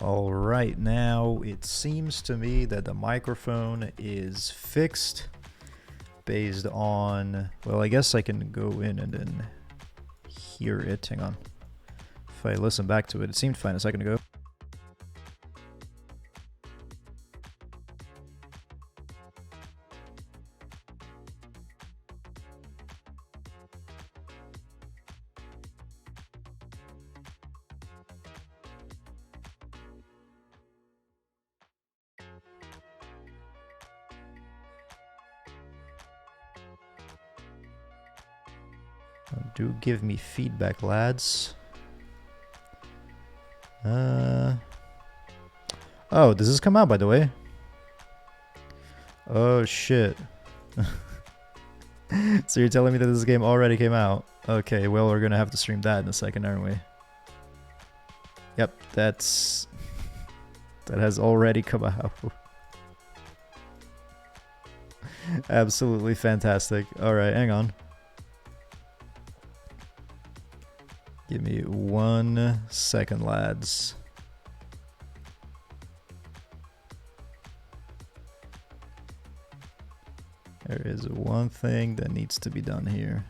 All right, now it seems to me that the microphone is fixed based on, well, I guess I can go in and then hear it. Hang on. If I listen back to it, it seemed fine a second ago. Do give me feedback, lads. Oh, does this come out, by the way? Oh, shit. So you're telling me that this game already came out? Okay, well, we're gonna have to stream that in a second, aren't we? Yep, that has already come out. Absolutely fantastic. Alright, hang on. Give me 1 second, lads. There is one thing that needs to be done here.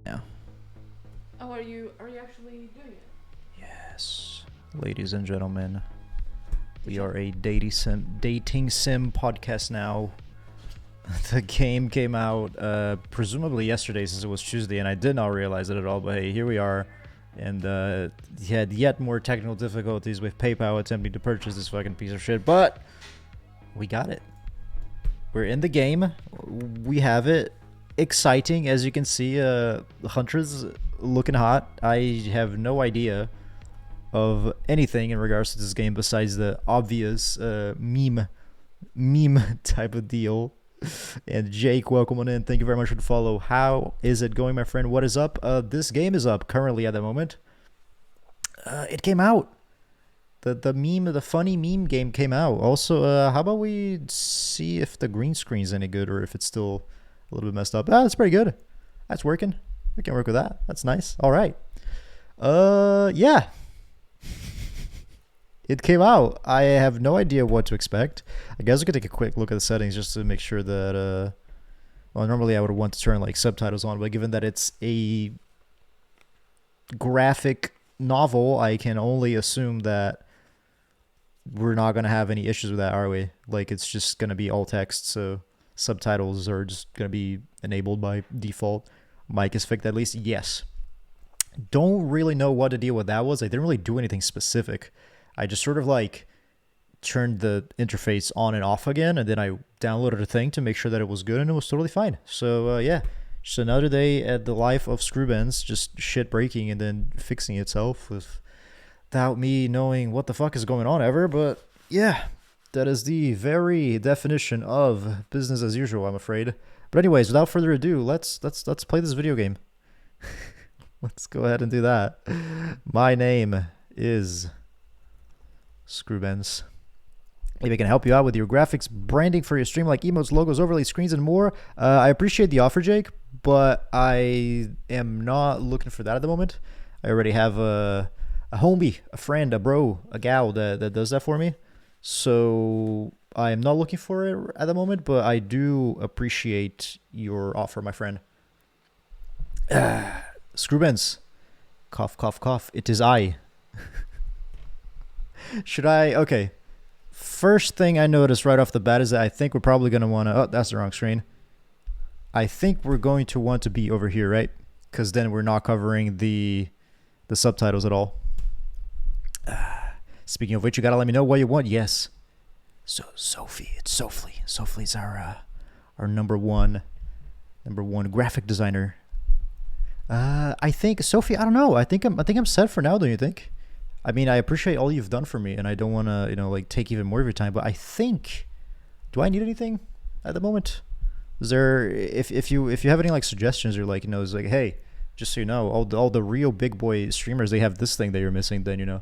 Yeah. Oh, are you actually doing it? Yes. Ladies and gentlemen, we are a dating sim podcast now. The game came out presumably yesterday, since it was Tuesday, and I did not realize it at all, but hey, here we are. And had yet more technical difficulties with PayPal attempting to purchase this fucking piece of shit, but we got it. We're in the game. We have it. Exciting, as you can see. Huntress looking hot. I have no idea of anything in regards to this game besides the obvious meme type of deal. And Jake, welcome on in. Thank you very much for the follow. How is it going, my friend? What is up? This game is up currently at the moment. It came out. The funny meme game came out. Also, how about we see if the green screen's any good, or if it's still a little bit messed up. That's pretty good. That's working. We can work with that. That's nice. All right. Yeah. It came out. I have no idea what to expect. I guess we could take a quick look at the settings just to make sure that, well, normally I would want to turn like subtitles on, but given that it's a graphic novel, I can only assume that we're not going to have any issues with that, are we? Like, it's just going to be all text, so subtitles are just going to be enabled by default. Mic is fixed at least? Yes. Don't really know what the deal with that was. I didn't really do anything specific. I just sort of like turned the interface on and off again, and then I downloaded a thing to make sure that it was good, and it was totally fine. So yeah, just another day at the life of Screwbends, just shit breaking and then fixing itself without me knowing what the fuck is going on ever. But yeah, that is the very definition of business as usual, I'm afraid. But anyways, without further ado, let's play this video game. Let's go ahead and do that. My name is Screwbends. Maybe I can help you out with your graphics, branding for your stream, like emotes, logos, overlay screens, and more. I appreciate the offer, Jake, but I am not looking for that at the moment. I already have a homie, a friend, a bro, a gal that does that for me. So I am not looking for it at the moment, but I do appreciate your offer, my friend. Screwbends. Cough, cough, cough. It is I. Should I? Okay. First thing I noticed right off the bat is that I think we're probably going to want to... Oh, that's the wrong screen. I think we're going to want to be over here, right? Because then we're not covering the subtitles at all. Speaking of which, you got to let me know what you want. Yes. So, Sophie. It's Sophie. Sophie's our number one graphic designer. I think, Sophie, I don't know. I think I'm set for now, don't you think? I mean, I appreciate all you've done for me, and I don't want to, like take even more of your time, but I think, do I need anything at the moment? Is there, if you have any like suggestions, or like, it's like, hey, just so you know, all the real big boy streamers, they have this thing that you're missing, then,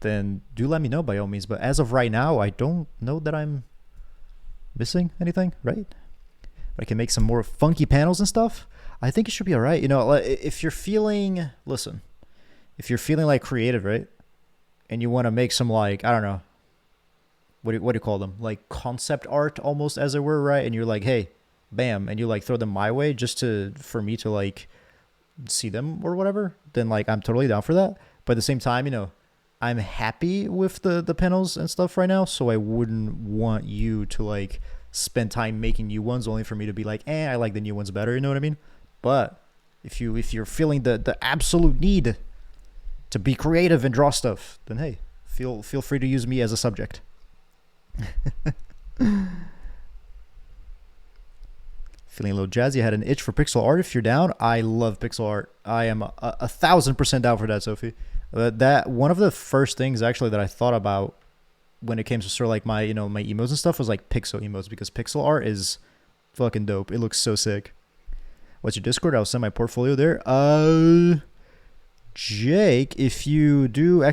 then do let me know by all means. But as of right now, I don't know that I'm missing anything, right? But I can make some more funky panels and stuff. I think it should be all right. If you're feeling, listen, if you're feeling like creative, right? And you want to make some, like, I don't know, what do you call them? Like concept art almost, as it were, right? And you're like, hey, bam, and you like throw them my way just for me to like see them or whatever, then like I'm totally down for that. But at the same time, I'm happy with the panels and stuff right now, so I wouldn't want you to like spend time making new ones only for me to be like, I like the new ones better, you know what I mean? But if you're feeling the absolute need to be creative and draw stuff, then hey, feel free to use me as a subject. Feeling a little jazzy. I had an itch for pixel art. If you're down, I love pixel art. I am 1,000% down for that, Sophie. That one of the first things actually that I thought about when it came to sort of like my my emotes and stuff was like pixel emotes, because pixel art is fucking dope. It looks so sick. What's your Discord? I'll send my portfolio there. Jake, if you do !!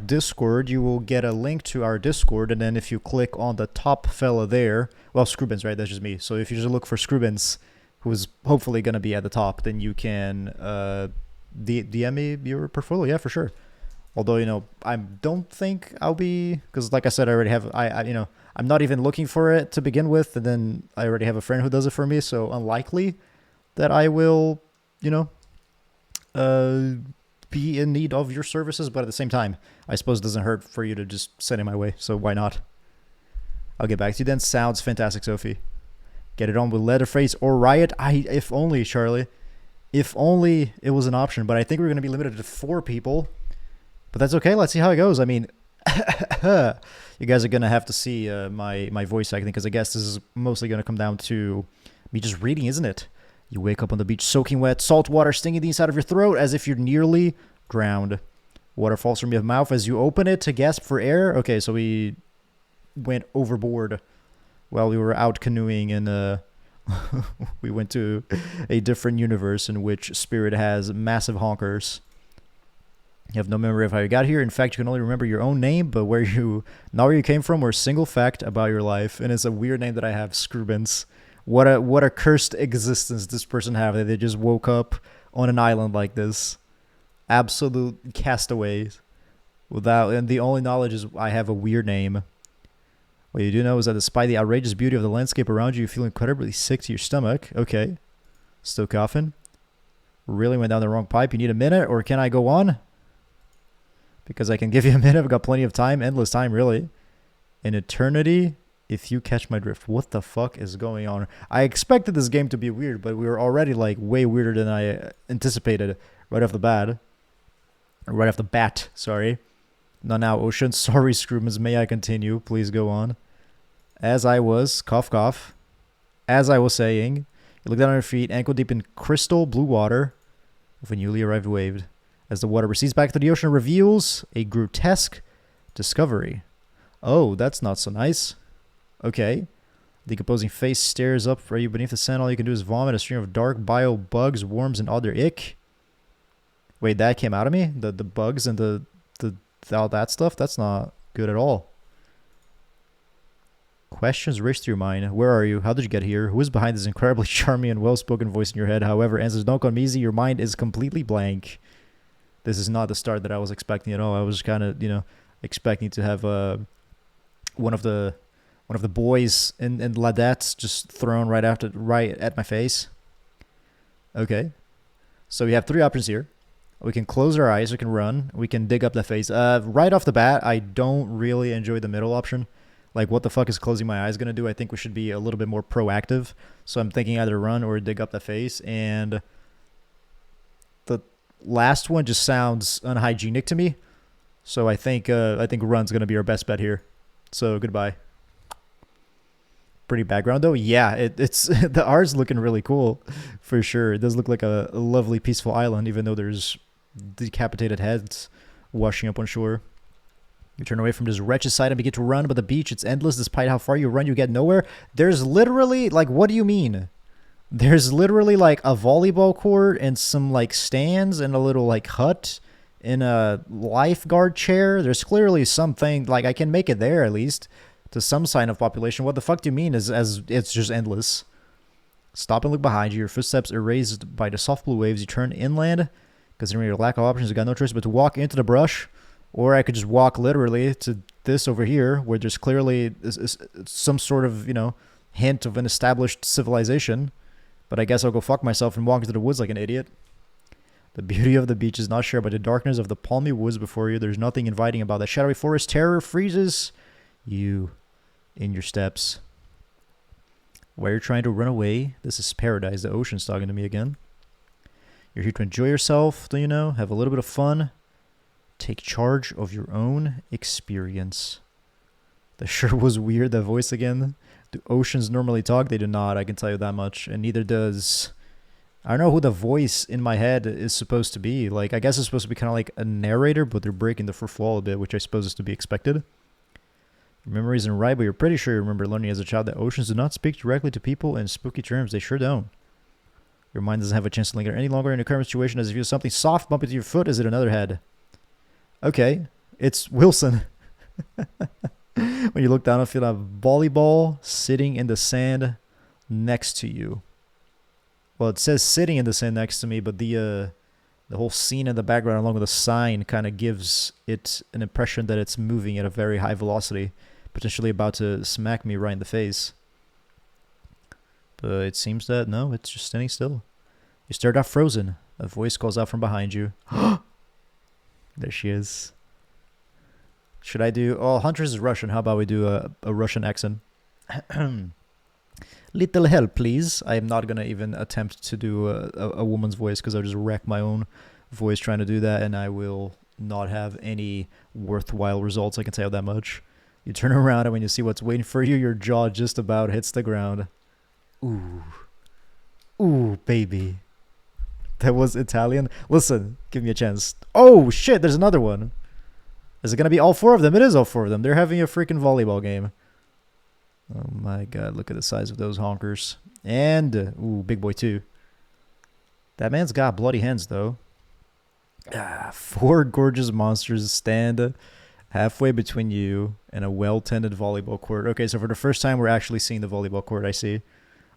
Discord, you will get a link to our Discord, and then if you click on the top fella there, well, Scrubins, right? That's just me. So if you just look for Scrubins, who's hopefully gonna be at the top, then you can DM me your portfolio. Yeah, for sure. Although, I don't think I'll be, because like I said, I already have, I'm not even looking for it to begin with, and then I already have a friend who does it for me, so unlikely that I will, be in need of your services, but at the same time, I suppose it doesn't hurt for you to just send it my way, so why not? I'll get back to you then. Sounds fantastic, Sophie. Get it on with Leatherface or Riot. If only, Charlie. If only it was an option, but I think we're going to be limited to 4 people. But that's okay. Let's see how it goes. I mean, you guys are going to have to see my voice acting, because I guess this is mostly going to come down to me just reading, isn't it? You wake up on the beach soaking wet, salt water stinging the inside of your throat as if you're nearly drowned. Water falls from your mouth as you open it to gasp for air. Okay, so we went overboard while we were out canoeing, and we went to a different universe in which Spirit has massive honkers. You have no memory of how you got here. In fact, you can only remember your own name, but not where you came from, or a single fact about your life. And it's a weird name that I have, Scrubins. What a cursed existence this person have, that they just woke up on an island like this. Absolute castaways. And the only knowledge is I have a weird name. What you do know is that despite the outrageous beauty of the landscape around you, you feel incredibly sick to your stomach. Okay. Still coughing? Really went down the wrong pipe. You need a minute, or can I go on? Because I can give you a minute. I've got plenty of time. Endless time, really. An eternity, if you catch my drift. What the fuck is going on? I expected this game to be weird, but we were already like way weirder than I anticipated right off the bat. Right off the bat, sorry. Now, Ocean. Sorry, Scrubins. May I continue? Please go on. As I was, cough, cough. As I was saying, you look down on your feet, ankle deep in crystal blue water with a newly arrived wave. As the water recedes back to the ocean, reveals a grotesque discovery. Oh, that's not so nice. Okay. Decomposing face stares up for you beneath the sand. All you can do is vomit a stream of dark bio bugs, worms, and other ick. Wait, that came out of me? The bugs and the all that stuff? That's not good at all. Questions race through your mind. Where are you? How did you get here? Who is behind this incredibly charming and well-spoken voice in your head? However, answers don't come easy. Your mind is completely blank. This is not the start that I was expecting at all. I was kind of, expecting to have one of the boys in Ladettes just thrown right at my face. Okay. So we have 3 options here. We can close our eyes, we can run, we can dig up the face. Right off the bat, I don't really enjoy the middle option. Like, what the fuck is closing my eyes going to do? I think we should be a little bit more proactive. So I'm thinking either run or dig up the face. And the last one just sounds unhygienic to me. So I think run's going to be our best bet here. So goodbye. Pretty background though. Yeah, it's the art's looking really cool for sure. It does look like a lovely peaceful island, even though there's decapitated heads washing up on shore. You turn away from this wretched sight and begin to run, but the beach, it's endless. Despite how far you run, you get nowhere. There's literally, like, what do you mean? There's literally like a volleyball court and some like stands and a little like hut in a lifeguard chair. There's clearly something, like, I can make it there at least to some sign of population. What the fuck do you mean as it's just endless? Stop and look behind you. Your footsteps erased by the soft blue waves. You turn inland. Considering your lack of options, you got no choice but to walk into the brush. Or I could just walk literally to this over here, where there's clearly some sort of, hint of an established civilization. But I guess I'll go fuck myself and walk into the woods like an idiot. The beauty of the beach is not shared by the darkness of the palmy woods before you. There's nothing inviting about the shadowy forest. Terror freezes you in your steps. Where you're trying to run away, this is paradise. The ocean's talking to me again. You're here to enjoy yourself, do you know? Have a little bit of fun. Take charge of your own experience. That sure was weird, that voice again. Do oceans normally talk? They do not, I can tell you that much. And neither does... I don't know who the voice in my head is supposed to be. Like, I guess it's supposed to be kind of like a narrator, but they're breaking the fourth wall a bit, which I suppose is to be expected. Your memory isn't right, but you're pretty sure you remember learning as a child that oceans do not speak directly to people in spooky terms. They sure don't. Your mind doesn't have a chance to linger any longer in your current situation. As if you have something soft bump into your foot. Is it another head? Okay, it's Wilson. When you look down, I feel a volleyball sitting in the sand next to you. Well, it says sitting in the sand next to me, but the whole scene in the background along with the sign kind of gives it an impression that it's moving at a very high velocity, potentially about to smack me right in the face. But it seems that, no, it's just standing still. You start off frozen. A voice calls out from behind you. There she is. Should I do... Oh, Huntress is Russian. How about we do a Russian accent? Little help, please. I am not going to even attempt to do a woman's voice because I'll just wreck my own voice trying to do that, and I will not have any worthwhile results, I can tell you that much. You turn around, and when you see what's waiting for you, your jaw just about hits the ground. Ooh. Ooh, baby. That was Italian. Listen, give me a chance. Oh, shit, there's another one. Is it going to be all four of them? It is all four of them. They're having a freaking volleyball game. Oh my god, look at the size of those honkers. And, ooh, big boy too. That man's got bloody hands though. Four gorgeous monsters stand halfway between you and a well-tended volleyball court. Okay, so for the first time we're actually seeing the volleyball court, I see.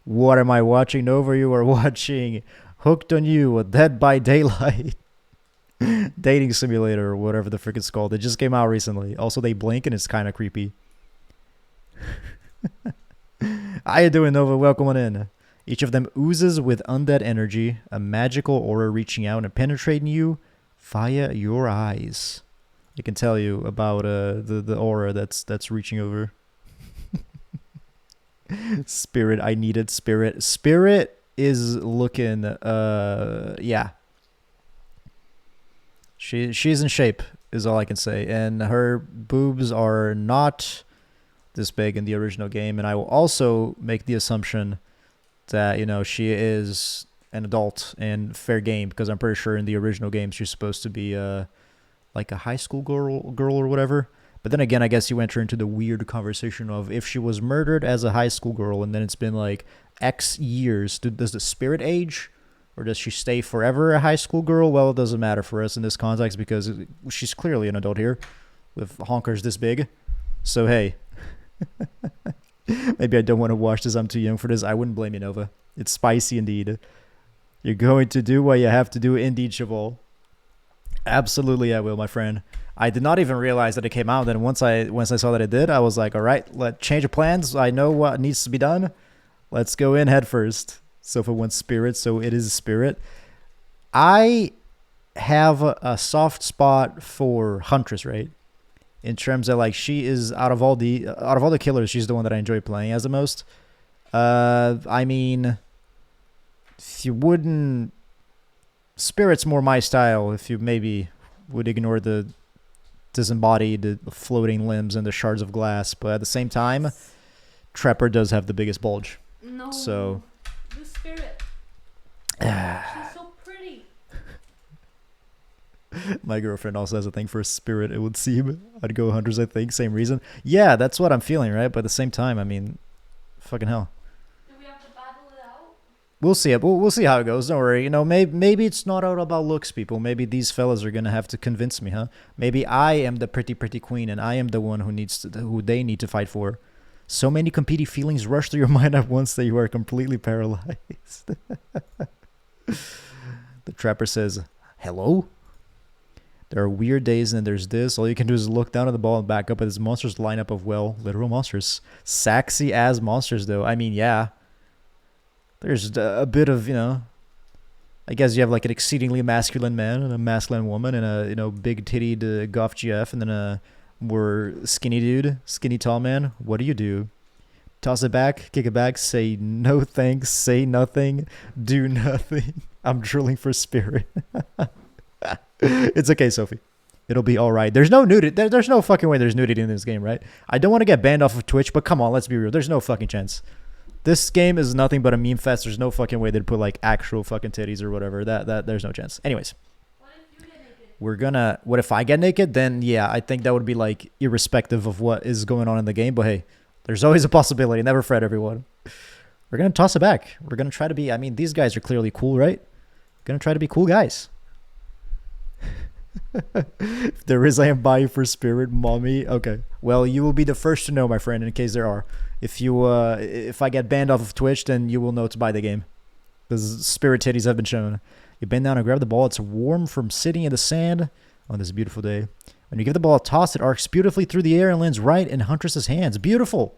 What am I watching? Nova, you are watching Hooked on You, a Dead by Daylight. Dating simulator or whatever the frick it's called. It just came out recently. Also, they blink and it's kind of creepy. How you doing, Nova? Welcome on in. Each of them oozes with undead energy, a magical aura reaching out and penetrating you via your eyes. I can tell you about the aura that's reaching over. Spirit, I need it. Spirit. Spirit is looking, yeah. She's in shape, is all I can say. And her boobs are not this big in the original game. And I will also make the assumption that, you know, she is an adult and fair game, because I'm pretty sure in the original game she's supposed to be like a high school girl or whatever. But then again, I guess you enter into the weird conversation of if she was murdered as a high school girl and then it's been like X years, does the spirit age? Or does she stay forever a high school girl? Well, it doesn't matter for us in this context because she's clearly an adult here with honkers this big. So, hey. Maybe I don't want to watch this. I'm too young for this. I wouldn't blame you, Nova. It's spicy indeed. You're going to do what you have to do indeed, Cheval. Absolutely I will, my friend. I did not even realize that it came out. Then once I saw that it did, I was like, all right, let's change of plans. I know what needs to be done. Let's go in head first. So if it wants spirit, so it is spirit. I have a soft spot for Huntress, right? In terms of like she is out of all the killers, she's the one that I enjoy playing as the most. I mean, if you wouldn't, spirit's more my style. If you maybe would ignore the disembodied, the floating limbs and the shards of glass, but at the same time, Trapper does have the biggest bulge. No. So. The spirit. She's so pretty. My girlfriend also has a thing for a spirit, it would seem. I'd go Hunters, I think. Same reason. Yeah, that's what I'm feeling, right? But at the same time, I mean, fucking hell. Do we have to battle it out? We'll see it. We'll see how it goes. Don't worry. You know, maybe it's not all about looks, people. Maybe these fellas are gonna have to convince me, huh? Maybe I am the pretty queen, and I am the one who they need to fight for. So many competing feelings rush through your mind at once that you are completely paralyzed. The Trapper says, "Hello." There are weird days, and then there's this. All you can do is look down at the ball and back up at this monsters lineup of, well, literal monsters. Sexy as monsters, though. I mean, yeah. There's a bit of, you know, I guess you have like an exceedingly masculine man and a masculine woman and a, you know, big-tittied goth GF and then a more skinny dude, skinny tall man. What do? Toss it back, kick it back, say no thanks, say nothing, do nothing. I'm drilling for spirit. It's okay, Sophie. It'll be all right. There's no nudity. There's no fucking way there's nudity in this game, right? I don't want to get banned off of Twitch, but come on, let's be real. There's no fucking chance. This game is nothing but a meme fest. There's no fucking way they'd put like actual fucking titties or whatever. That there's no chance. Anyways. What if you get naked? we're gonna, what if I get naked? Then yeah, I think that would be like irrespective of what is going on in the game. But hey, there's always a possibility. Never fret, everyone. We're gonna toss it back. We're gonna try to be, I mean, these guys are clearly cool, right? Gonna try to be cool guys. If there is, I am buying for Spirit, mommy. Okay. Well, you will be the first to know, my friend, in case there are. If I get banned off of Twitch, then you will know to buy the game. Because Spirit titties have been shown. You bend down and grab the ball. It's warm from sitting in the sand on this beautiful day. When you give the ball a toss, it arcs beautifully through the air and lands right in Huntress's hands. Beautiful.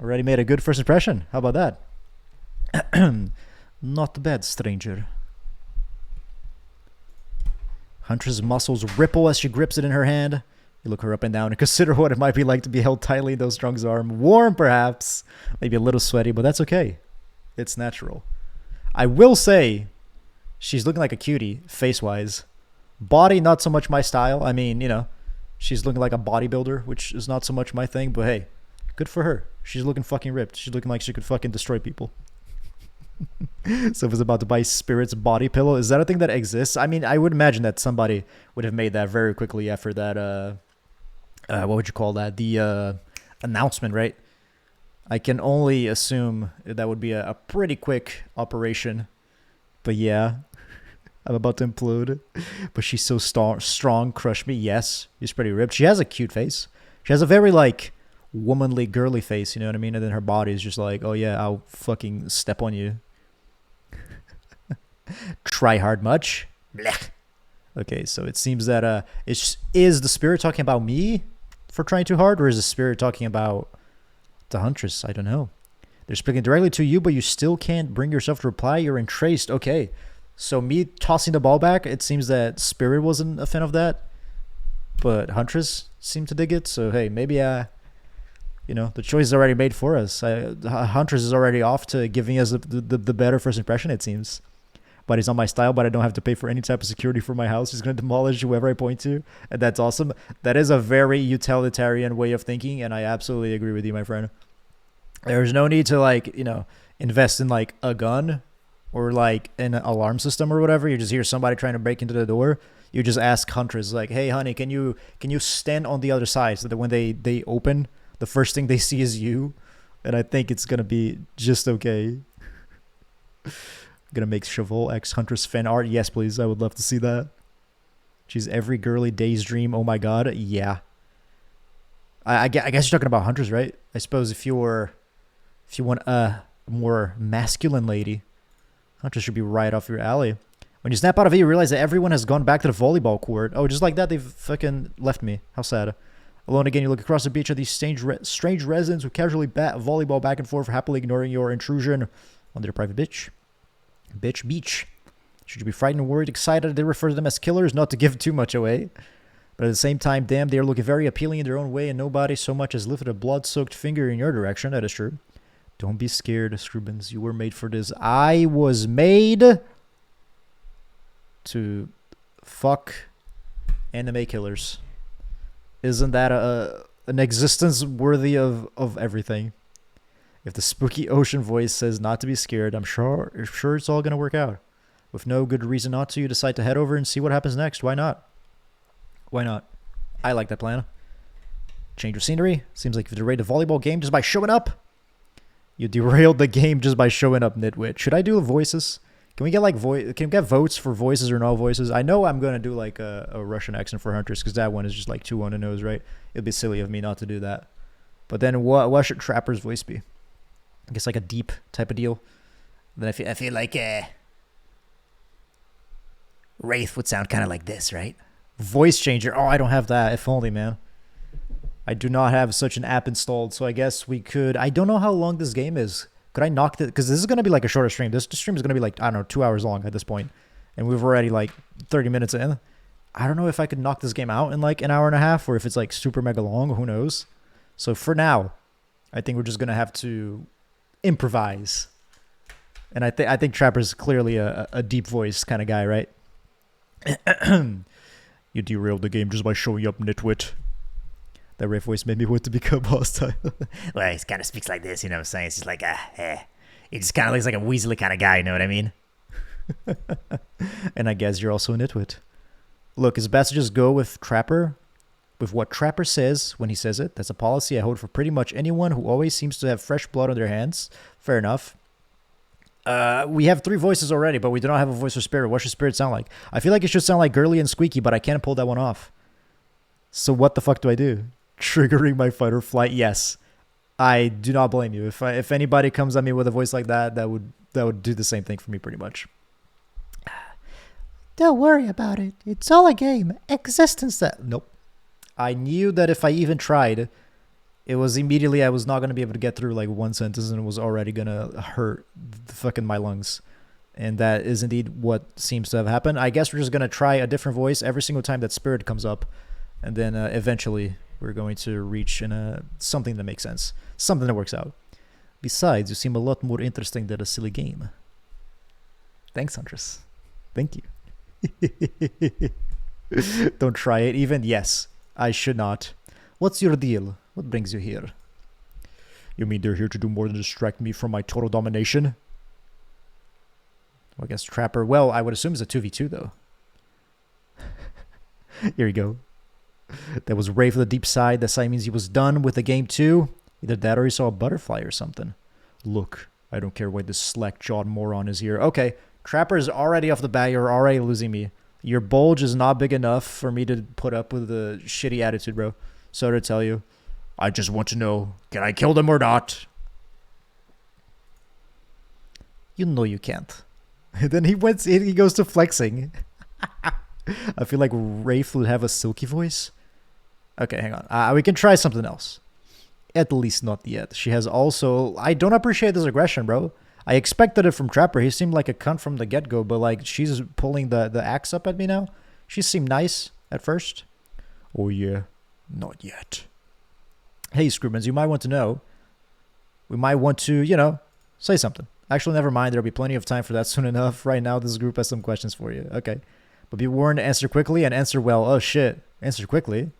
Already made a good first impression. How about that? Not bad, stranger. Huntress's muscles ripple as she grips it in her hand. You look her up and down and consider what it might be like to be held tightly in those strong's arm. Warm, perhaps. Maybe a little sweaty, but that's okay. It's natural. I will say, she's looking like a cutie, face-wise. Body, not so much my style. I mean, you know, she's looking like a bodybuilder, which is not so much my thing. But hey, good for her. She's looking fucking ripped. She's looking like she could fucking destroy people. Sophie's about to buy Spirit's body pillow. Is that a thing that exists? I mean, I would imagine that somebody would have made that very quickly after that, what would you call that? The announcement, right? I can only assume that would be a pretty quick operation. But yeah, I'm about to implode. But she's so strong. Crush me. Yes, she's pretty ripped. She has a cute face. She has a very, like, womanly, girly face, you know what I mean? And then her body is just like, oh yeah, I'll fucking step on you. Try hard much? Blech. Okay, so it seems that is the Spirit talking about me for trying too hard, or is the Spirit talking about the Huntress? I don't know. They're speaking directly to you, but you still can't bring yourself to reply. You're entraced. Okay, so me tossing the ball back, it seems that Spirit wasn't a fan of that, but Huntress seemed to dig it. So hey, maybe you know, the choice is already made for us. Huntress is already off to giving us the better first impression, it seems. But he's not my style, but I don't have to pay for any type of security for my house. He's going to demolish whoever I point to. And that's awesome. That is a very utilitarian way of thinking, and I absolutely agree with you, my friend. There's no need to, like, you know, invest in, like, a gun or, like, an alarm system or whatever. You just hear somebody trying to break into the door. You just ask Huntress, like, hey, honey, can you stand on the other side so that when they open, the first thing they see is you? And I think it's going to be just okay. Gonna make Cheval X Huntress fan art. Yes, please. I would love to see that. She's every girly day's dream. Oh my god. Yeah. I guess you're talking about Huntress, right? I suppose if you want a more masculine lady, Huntress should be right off your alley. When you snap out of it, you realize that everyone has gone back to the volleyball court. Oh, just like that, they've fucking left me. How sad. Alone again, you look across the beach at these strange residents who casually bat volleyball back and forth, happily ignoring your intrusion on their private beach. Beach. Should you be frightened, worried, excited? They refer to them as killers, not to give too much away. But at the same time, damn, they are looking very appealing in their own way, and nobody so much as lifted a blood-soaked finger in your direction. That is true. Don't be scared, Scrubins. You were made for this. I was made to fuck anime killers. Isn't that an existence worthy of everything? If the spooky ocean voice says not to be scared, I'm sure it's all going to work out. With no good reason not to, you decide to head over and see what happens next. Why not? Why not? I like that plan. Change of scenery. Seems like you've derailed the volleyball game just by showing up. You derailed the game just by showing up, nitwit. Should I do voices? Can we get like Can we get votes for voices or no voices? I know I'm going to do like a Russian accent for Huntress because that one is just like too on the nose, right? It'd be silly of me not to do that. But then what should Trapper's voice be? I guess like a deep type of deal. Then I feel like Wraith would sound kind of like this, right? Voice changer. Oh, I don't have that. If only, man. I do not have such an app installed, so I guess we could. I don't know how long this game is. Could I knock it? Because this is going to be like a shorter stream. This stream is going to be like, I don't know, 2 hours long at this point. And we've already like 30 minutes in. I don't know if I could knock this game out in like an hour and a half or if it's like super mega long. Who knows? So for now, I think we're just going to have to improvise. And I think Trapper's clearly a deep voice kind of guy, right? You derailed the game just by showing up, nitwit. That Ray voice made me want to become hostile. Well, he kind of speaks like this, you know what I'm saying? It's just like, he just kind of looks like a Weasley kind of guy, you know what I mean? And I guess you're also a nitwit. Look, it's best to just go with Trapper, with what Trapper says when he says it. That's a policy I hold for pretty much anyone who always seems to have fresh blood on their hands. Fair enough. We have 3 voices already, but we do not have a voice for Spirit. What should Spirit sound like? I feel like it should sound like girly and squeaky, but I can't pull that one off. So what the fuck do I do? Triggering my fight or flight? Yes. I do not blame you. If anybody comes at me with a voice like that, that would do the same thing for me pretty much. Don't worry about it. It's all a game. Existence. Nope. I knew that if I even tried, it was immediately I was not going to be able to get through like one sentence and it was already going to hurt the fucking my lungs. And that is indeed what seems to have happened. I guess we're just going to try a different voice every single time that Spirit comes up. And then eventually we're going to reach in something that makes sense. Something that works out. Besides, you seem a lot more interesting than a silly game. Thanks, Huntress. Thank you. Don't try it even. Yes, I should not. What's your deal? What brings you here? You mean they're here to do more than distract me from my total domination? Well, I guess Trapper. Well, I would assume it's a 2v2 though. Here we go. That was Ray for the deep side. That means he was done with the game too. Either that or he saw a butterfly or something. Look, I don't care why this slack-jawed moron is here. Okay, Trapper is already off the bat. You're already losing me. Your bulge is not big enough for me to put up with the shitty attitude, bro. So to tell you, I just want to know, can I kill them or not? You know you can't. Then he goes to flexing. I feel like Rafe would have a silky voice. Okay, hang on. We can try something else. At least not yet. She has also... I don't appreciate this aggression, bro. I expected it from Trapper. He seemed like a cunt from the get-go, but like she's pulling the axe up at me now. She seemed nice at first. Oh yeah, not yet. Hey, Screwmans, you might want to know. We might want to, you know, say something. Actually, never mind. There'll be plenty of time for that soon enough. Right now, this group has some questions for you. Okay. But be warned to answer quickly and answer well. Oh, shit. Answer quickly.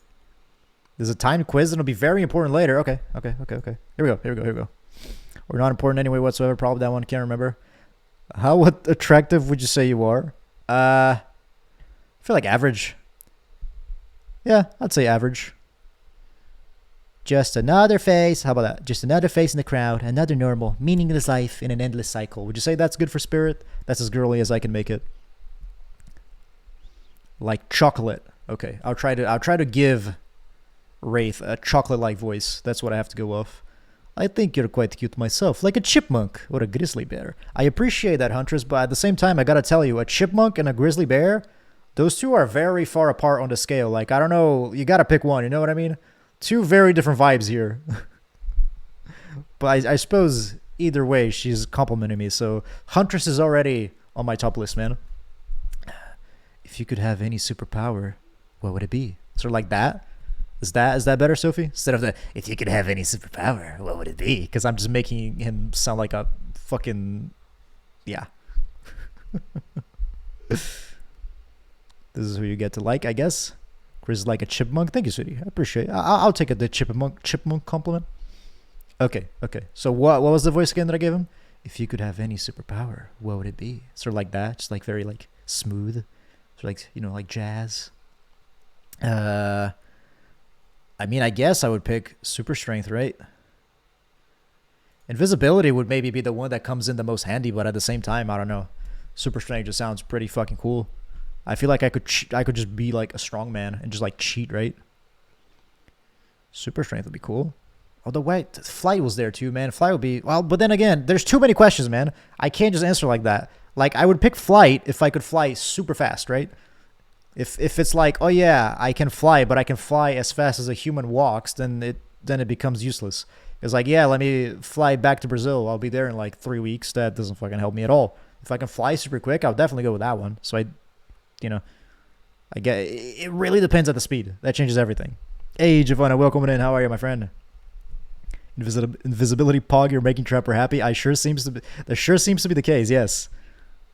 There's a timed quiz that'll be very important later. Okay. Here we go. We're not important anyway whatsoever. Probably that one. Can't remember. How attractive would you say you are? I feel like average. Yeah, I'd say average. Just another face. How about that? Just another face in the crowd. Another normal, meaningless life in an endless cycle. Would you say that's good for Spirit? That's as girly as I can make it. Like chocolate. Okay, I'll try to give Wraith a chocolate-like voice. That's what I have to go off. I think you're quite cute myself, like a chipmunk or a grizzly bear. I appreciate that, Huntress, but at the same time, I gotta tell you, a chipmunk and a grizzly bear, those two are very far apart on the scale. Like, I don't know, you gotta pick one, you know what I mean? Two very different vibes here. But I suppose either way, she's complimenting me, so Huntress is already on my top list, man. If you could have any superpower, what would it be? Sort of like that? Is that better, Sophie? Instead of the, if you could have any superpower, what would it be? Because I'm just making him sound like a fucking, yeah. This is who you get to like, I guess. Chris is like a chipmunk. Thank you, sweetie. I appreciate it. I'll take the chipmunk compliment. Okay. So what was the voice again that I gave him? If you could have any superpower, what would it be? Sort of like that, just like very like smooth, sort of like, you know, like jazz. I mean, I guess I would pick super strength, right? Invisibility would maybe be the one that comes in the most handy, but at the same time, I don't know. Super strength just sounds pretty fucking cool. I feel like I could just be like a strong man and just like cheat, right? Super strength would be cool. Although wait, flight was there too, man. Flight would be, well, but then again, there's too many questions, man. I can't just answer like that. Like I would pick flight if I could fly super fast, right? If it's like, oh yeah, I can fly, but I can fly as fast as a human walks, then it becomes useless. It's like, yeah, let me fly back to Brazil. I'll be there in like 3 weeks. That doesn't fucking help me at all. If I can fly super quick, I'll definitely go with that one. So I get it really depends on the speed. That changes everything. Hey, Giovanna, welcome in. How are you, my friend? Invisibility Pog, you're making Trapper happy. That sure seems to be the case, yes.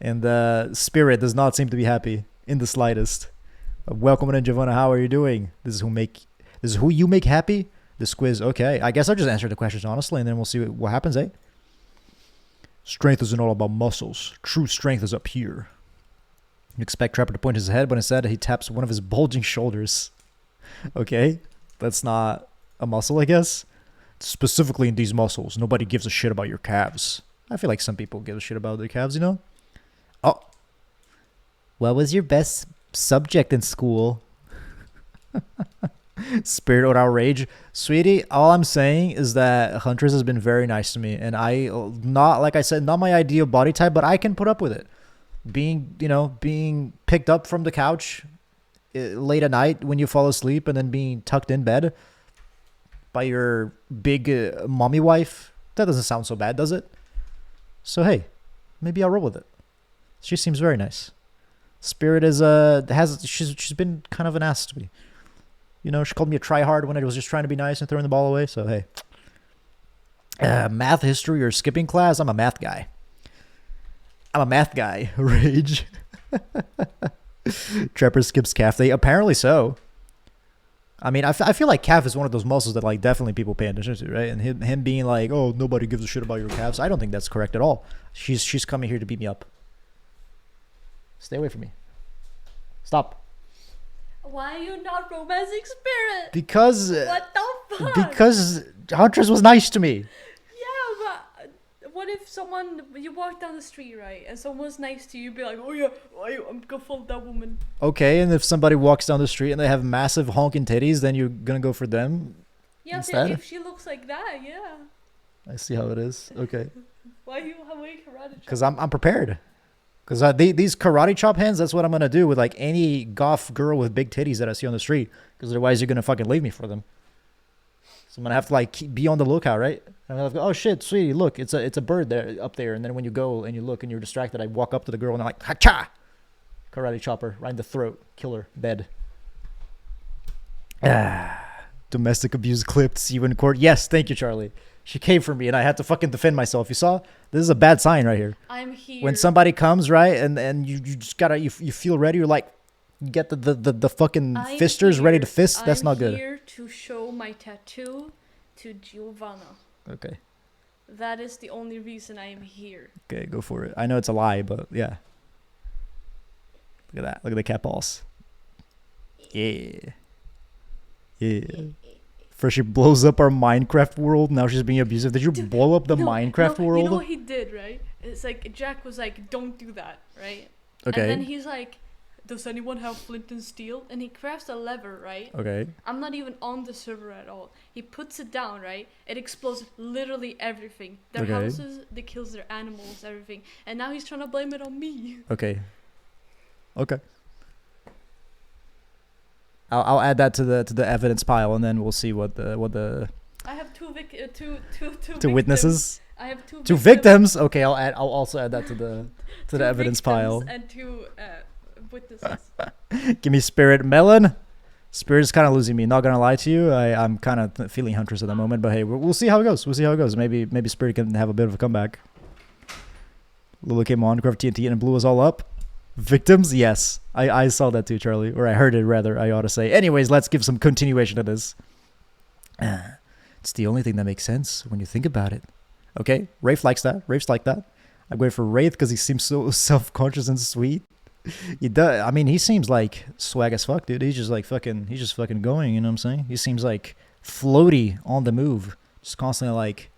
And Spirit does not seem to be happy in the slightest. Welcome in, Giovanna. How are you doing? This is who you make happy? This quiz. Okay. I guess I'll just answer the questions honestly, and then we'll see what happens, eh? Strength isn't all about muscles. True strength is up here. You expect Trapper to point his head, but instead he taps one of his bulging shoulders. Okay, that's not a muscle, I guess. Specifically in these muscles, nobody gives a shit about your calves. I feel like some people give a shit about their calves, you know? Oh. What was your best subject in school? Spirit without rage. Sweetie, all I'm saying is that Huntress has been very nice to me. And not, like I said, not my ideal body type, but I can put up with it. Being picked up from the couch late at night when you fall asleep and then being tucked in bed by your big mommy wife. That doesn't sound so bad, does it? So hey, maybe I'll roll with it. She seems very nice. Spirit she's been kind of an ass to me. You know, she called me a tryhard when I was just trying to be nice and throwing the ball away. So hey, math, history, or skipping class. I'm a math guy. Rage. Trapper skips calf day. Apparently so. I mean, I feel like calf is one of those muscles that like definitely people pay attention to, right? And him being like, oh, nobody gives a shit about your calves. I don't think that's correct at all. She's coming here to beat me up. Stay away from me. Stop. Why are you not romancing Spirit? Because What the fuck? because Huntress was nice to me. Yeah, but what if you walk down the street, right, and someone's nice to you, you'd be like, oh yeah, I'm gonna follow that woman. Okay, and if somebody walks down the street and they have massive honking titties, then you're gonna go for them Yeah, instead? if she looks like that, yeah. I see how it is. Okay. Why you karate chop? Because I'm prepared. Because these karate chop hands, that's what I'm going to do with like any goth girl with big titties that I see on the street. Because otherwise you're going to fucking leave me for them. So I'm going to have to like be on the lookout, right? I'm going to go, oh shit, sweetie, look, it's a bird there up there. And then when you go and you look and you're distracted, I walk up to the girl and I'm like, ha-cha! Karate chopper, right in the throat, killer, dead. Domestic abuse clipped, see you in court. Yes, thank you, Charlie. She came for me and I had to fucking defend myself. You saw? This is a bad sign right here. I'm here. When somebody comes, right, and you just gotta, you feel ready, you're like, you get the fucking fisters ready to fist. That's not good. I'm here to show my tattoo to Giovanna. Okay. That is the only reason I am here. Okay, go for it. I know it's a lie, but yeah. Look at that. Look at the cat balls. Yeah. Yeah. First she blows up our Minecraft world. Now she's being abusive. Did you blow up the Minecraft world? You know what he did, right? It's like Jack was like, "Don't do that," right? Okay. And then he's like, "Does anyone have flint and steel?" And he crafts a lever, right? Okay. I'm not even on the server at all. He puts it down, right? It explodes literally everything. Their houses, it kills their animals, everything. And now he's trying to blame it on me. Okay. Okay. I'll add that to the evidence pile, and then we'll see what the I have two witnesses. I have two victims. Okay, I'll also add that to the evidence pile. And two witnesses. Give me Spirit. Melon. Spirit is kind of losing me. Not gonna lie to you. I'm kind of feeling Huntress at the moment, but hey, we'll see how it goes. We'll see how it goes. Maybe Spirit can have a bit of a comeback. Lulu came on, grabbed TNT, and blew us all up. Victims? Yes. I saw that too, Charlie. Or I heard it, rather, I ought to say. Anyways, let's give some continuation to this. It's the only thing that makes sense when you think about it. Okay, Wraith likes that. Wraith's like that. I'm going for Wraith because he seems so self-conscious and sweet. He does. I mean, he seems like swag as fuck, dude. He's just fucking going, you know what I'm saying? He seems like floaty on the move. Just constantly like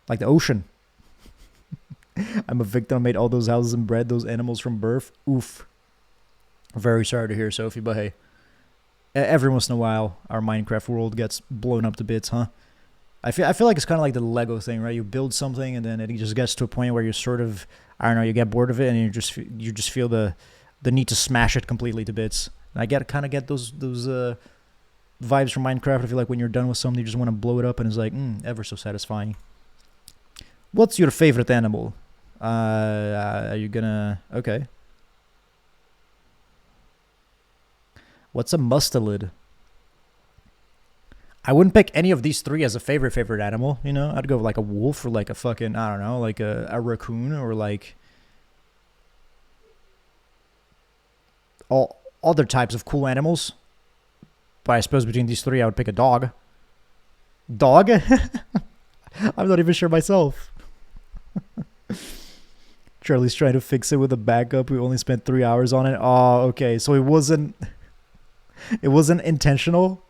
the ocean. I'm a victim. Made all those houses and bred those animals from birth. Oof. Very sorry to hear, Sophie, but hey. Every once in a while, our Minecraft world gets blown up to bits, huh? I feel like it's kind of like the Lego thing, right? You build something and then it just gets to a point where you're sort of, I don't know, you get bored of it and you just feel the need to smash it completely to bits. And I kind of get those vibes from Minecraft. I feel like when you're done with something, you just want to blow it up and it's like, ever so satisfying. What's your favorite animal? Are you gonna... Okay. What's a mustelid? I wouldn't pick any of these three as a favorite animal, you know? I'd go like a wolf or like a fucking, I don't know, like a raccoon or like... all other types of cool animals. But I suppose between these three, I would pick a dog. Dog? I'm not even sure myself. Charlie's trying to fix it with a backup. We only spent 3 hours on it. Oh, okay. So it wasn't intentional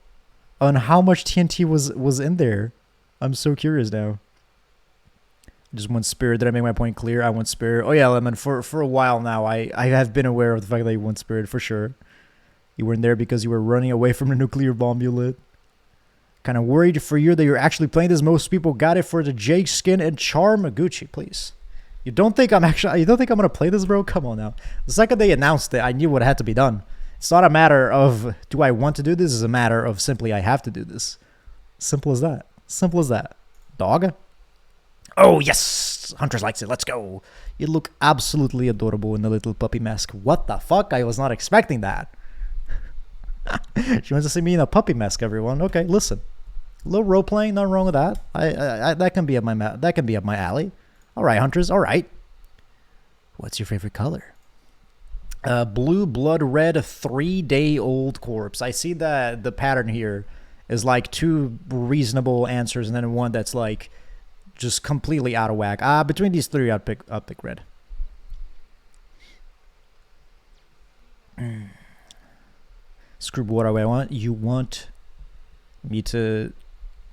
on how much TNT was in there. I'm so curious now. Just want Spirit. Did I make my point clear? I want Spirit. Oh yeah, Lemon. For a while now, I have been aware of the fact that you want Spirit for sure. You weren't there because you were running away from the nuclear bomb you lit. Kind of worried for you that you're actually playing this. Most people got it for the Jake skin and charm. Gucci, please. You don't think I'm gonna play this, bro? Come on now. The second they announced it, I knew what had to be done. It's not a matter of do I want to do this. It's a matter of simply I have to do this. Simple as that. Simple as that. Dog. Oh yes, Huntress likes it. Let's go. You look absolutely adorable in the little puppy mask. What the fuck? I was not expecting that. She wants to see me in a puppy mask, everyone. Okay, listen. A little role playing, nothing wrong with that. I that can be up my alley. All right, Huntress. All right. What's your favorite color? Blue blood red 3-day-old corpse. I see that the pattern here is like 2 reasonable answers and then one that's like just completely out of whack. Between these 3, I'd pick red. Screw what do I want? You want me to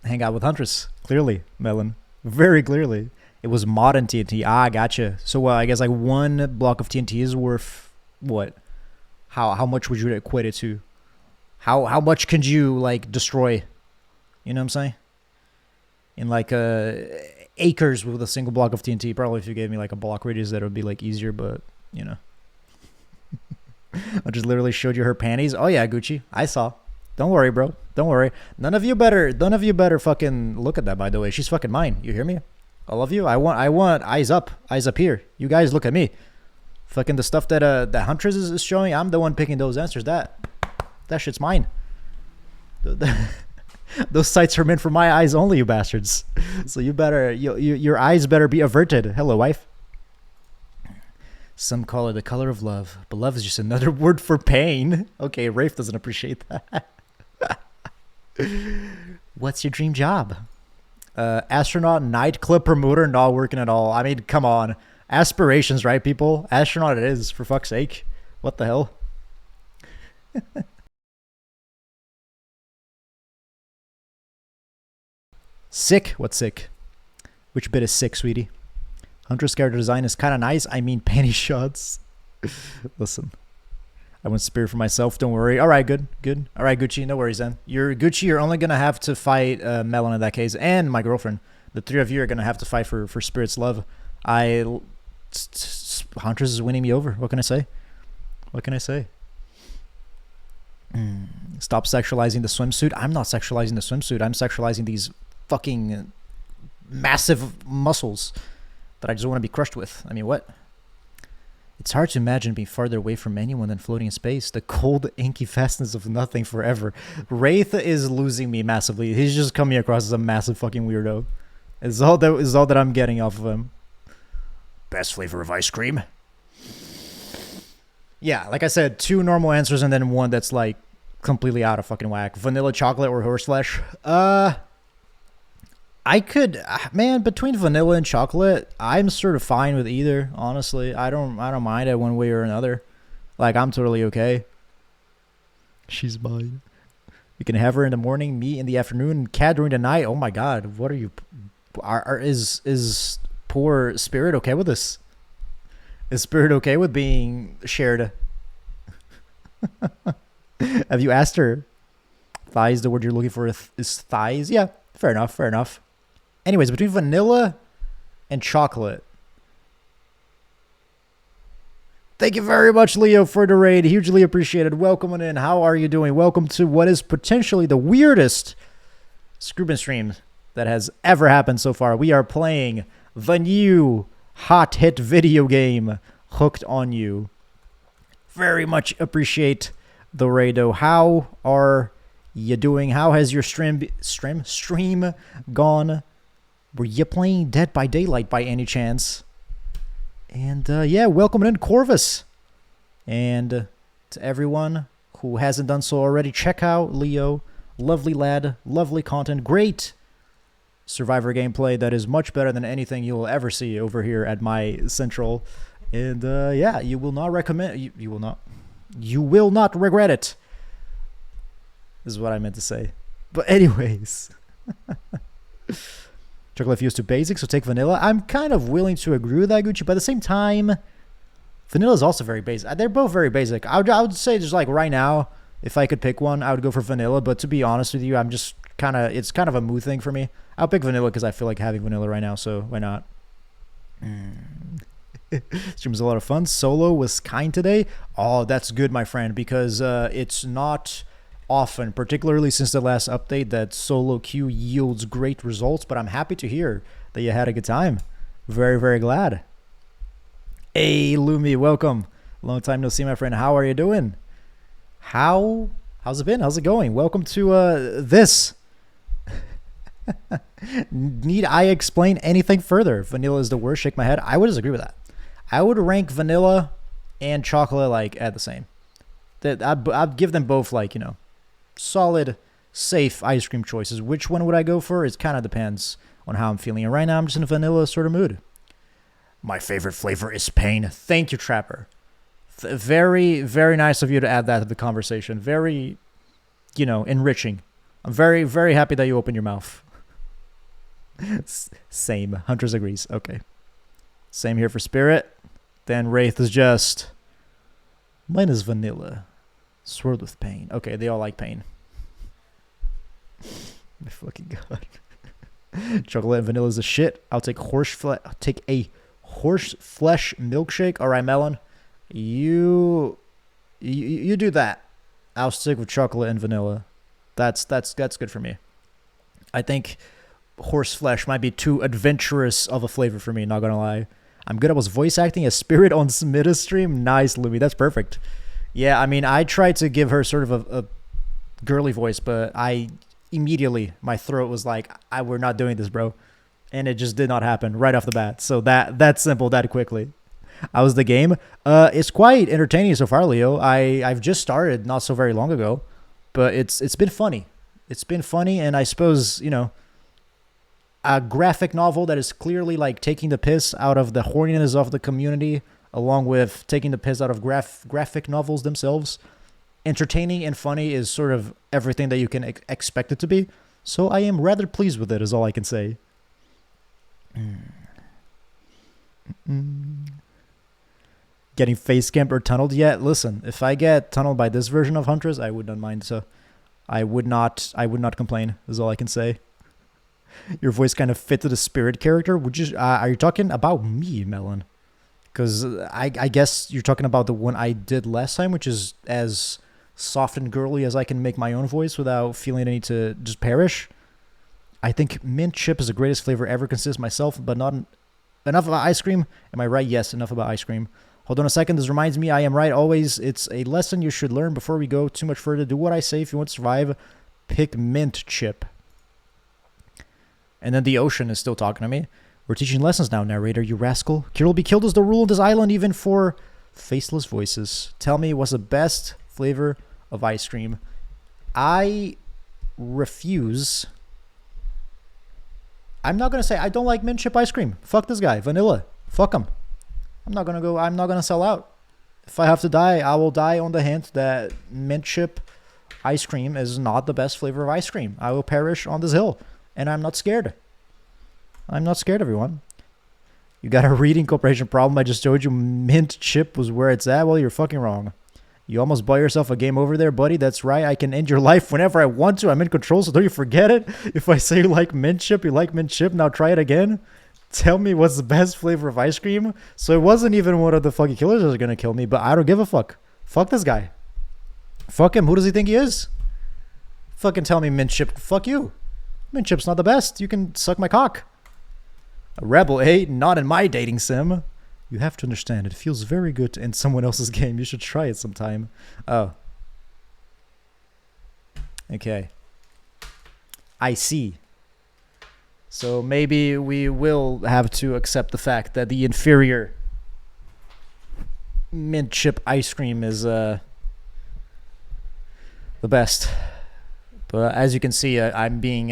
hang out with Huntress? Clearly, Melon. Very clearly. It was modern TNT. Gotcha. So I guess like 1 block of TNT is worth what? How much would you equate it to? How much could you like destroy? You know what I'm saying? In like acres with a single block of TNT. Probably if you gave me like a block radius, that would be like easier. But you know, I just literally showed you her panties. Oh yeah, Gucci. I saw. Don't worry, bro. Don't worry. None of you better fucking look at that. By the way, she's fucking mine. You hear me? All of you. I want eyes up here. You guys look at me. Fucking the stuff that that Huntress is showing. I'm the one picking those answers. That shit's mine. Those sites are meant for my eyes only, you bastards. So you better, your eyes better be averted. Hello, wife. Some call it the color of love, but love is just another word for pain. Okay, Rafe doesn't appreciate that. What's your dream job? Astronaut, nightclub promoter, not working at all. I mean, come on. Aspirations, right, people? Astronaut it is, for fuck's sake. What the hell? Sick? What's sick? Which bit is sick, sweetie? Huntress character design is kind of nice. I mean, panty shots. Listen. I want Spirit for myself. Don't worry. All right, good. Good. All right, Gucci. No worries, then. Gucci, you're only going to have to fight Melon in that case. And my girlfriend. The 3 of you are going to have to fight for Spirit's love. Huntress is winning me over. What can I say? What can I say? Stop sexualizing the swimsuit. I'm not sexualizing the swimsuit. I'm sexualizing these fucking massive muscles that I just want to be crushed with. I mean, what? It's hard to imagine being farther away from anyone than floating in space. The cold, inky fastness of nothing forever. Wraith is losing me massively. He's just coming across as a massive fucking weirdo. Is all that I'm getting off of him. Best flavor of ice cream? Yeah, like I said, 2 normal answers and then 1 that's like completely out of fucking whack. Vanilla chocolate or horseflesh? I could, man, between vanilla and chocolate, I'm sort of fine with either, honestly. I don't mind it one way or another. Like, I'm totally okay. She's mine. You can have her in the morning, me in the afternoon, and Cat during the night. Oh my god, what are you... Is poor Spirit okay with this? Is Spirit okay with being shared? Have you asked her? Thighs, the word you're looking for is thighs? Yeah, fair enough, fair enough. Anyways, between vanilla and chocolate. Thank you very much, Leo, for the raid. Hugely appreciated. Welcome on in. How are you doing? Welcome to what is potentially the weirdest Scrubin stream that has ever happened so far. We are playing the new hot hit video game, Hooked on You. Very much appreciate the raid, though. How are you doing? How has your stream gone? Were you playing Dead by Daylight by any chance? And yeah, welcome in, Corvus. And to everyone who hasn't done so already, check out Leo. Lovely lad, lovely content, great Survivor gameplay that is much better than anything you'll ever see over here at my central And yeah, you will not recommend. You will not. You will not regret it. This is what I meant to say. But anyways. Chocolate feels too basic, so take vanilla. I'm kind of willing to agree with that, Gucci, but at the same time, vanilla is also very basic. They're both very basic. I would say just like right now, if I could pick one, I would go for vanilla. But to be honest with you, I'm just it's kind of a mood thing for me. I'll pick vanilla because I feel like having vanilla right now, so why not? Stream was a lot of fun. Solo was kind today. Oh, that's good, my friend, because it's not often, particularly since the last update, that solo queue yields great results, but I'm happy to hear that you had a good time. Very, very glad. Hey, Lumi, welcome. Long time no see, my friend. How are you doing? How's it been? How's it going? Welcome to this. Need I explain anything further? Vanilla is the worst. Shake my head. I would disagree with that. I would rank vanilla and chocolate like at the same. That I'd give them both like, you know, solid, safe ice cream choices. Which one would I go for? It kind of depends on how I'm feeling. And right now, I'm just in a vanilla sort of mood. My favorite flavor is pain. Thank you, Trapper. Very, very nice of you to add that to the conversation. Very, you know, enriching. I'm very, very happy that you opened your mouth. Same. Huntress agrees. Okay. Same here for Spirit. Then Wraith is just... Mine is vanilla. Swirled with pain. Okay, they all like pain. My fucking god. Chocolate and vanilla is a shit. I'll take a horse flesh milkshake. All right, Melon. You do that. I'll stick with chocolate and vanilla. That's good for me. I think horse flesh might be too adventurous of a flavor for me, not gonna lie. I'm good. I was voice acting as Spirit on Smitta's stream. Nice, Louie. That's perfect. Yeah, I mean, I tried to give her sort of a girly voice, but my throat was like, we're not doing this, bro. And it just did not happen right off the bat. So that's simple, that quickly. How's the game? It's quite entertaining so far, Leo. I've just started not so very long ago, but it's been funny. It's been funny, and I suppose, you know, a graphic novel that is clearly like taking the piss out of the horniness of the community, along with taking the piss out of graphic novels themselves. Entertaining and funny is sort of everything that you can expect it to be. So I am rather pleased with it, is all I can say. Getting face camped or tunneled yet? Listen, if I get tunneled by this version of Huntress, I would not mind. So I would not complain, is all I can say. Your voice kind of fit to the Spirit character. Would you? Are you talking about me, Melon? Because I guess you're talking about the one I did last time, which is as soft and girly as I can make my own voice without feeling the need to just perish. I think mint chip is the greatest flavor ever. Consists myself, but not enough about ice cream. Am I right? Yes, enough about ice cream. Hold on a second. This reminds me, I am right always. It's a lesson you should learn before we go too much further. Do what I say if you want to survive. Pick mint chip. And then the ocean is still talking to me. We're teaching lessons now, narrator, you rascal. Cure will be killed is the rule of this island, even for faceless voices. Tell me, what's the best flavor of ice cream? I refuse. I'm not going to say I don't like mint chip ice cream. Fuck this guy. Vanilla. Fuck him. I'm not going to sell out. If I have to die, I will die on the hint that mint chip ice cream is not the best flavor of ice cream. I will perish on this hill. And I'm not scared. I'm not scared, everyone. You got a reading comprehension problem. I just told you mint chip was where it's at. Well, you're fucking wrong. You almost bought yourself a game over there, buddy. That's right. I can end your life whenever I want to. I'm in control, so don't you forget it. If I say you like mint chip, you like mint chip. Now try it again. Tell me what's the best flavor of ice cream. So it wasn't even one of the fucking killers that was going to kill me, but I don't give a fuck. Fuck this guy. Fuck him. Who does he think he is? Fucking tell me mint chip. Fuck you. Mint chip's not the best. You can suck my cock. A rebel, eh? Not in my dating sim. You have to understand, it feels very good in someone else's game. You should try it sometime. Oh. Okay. I see. So maybe we will have to accept the fact that the inferior mint chip ice cream is the best. But as you can see, I'm being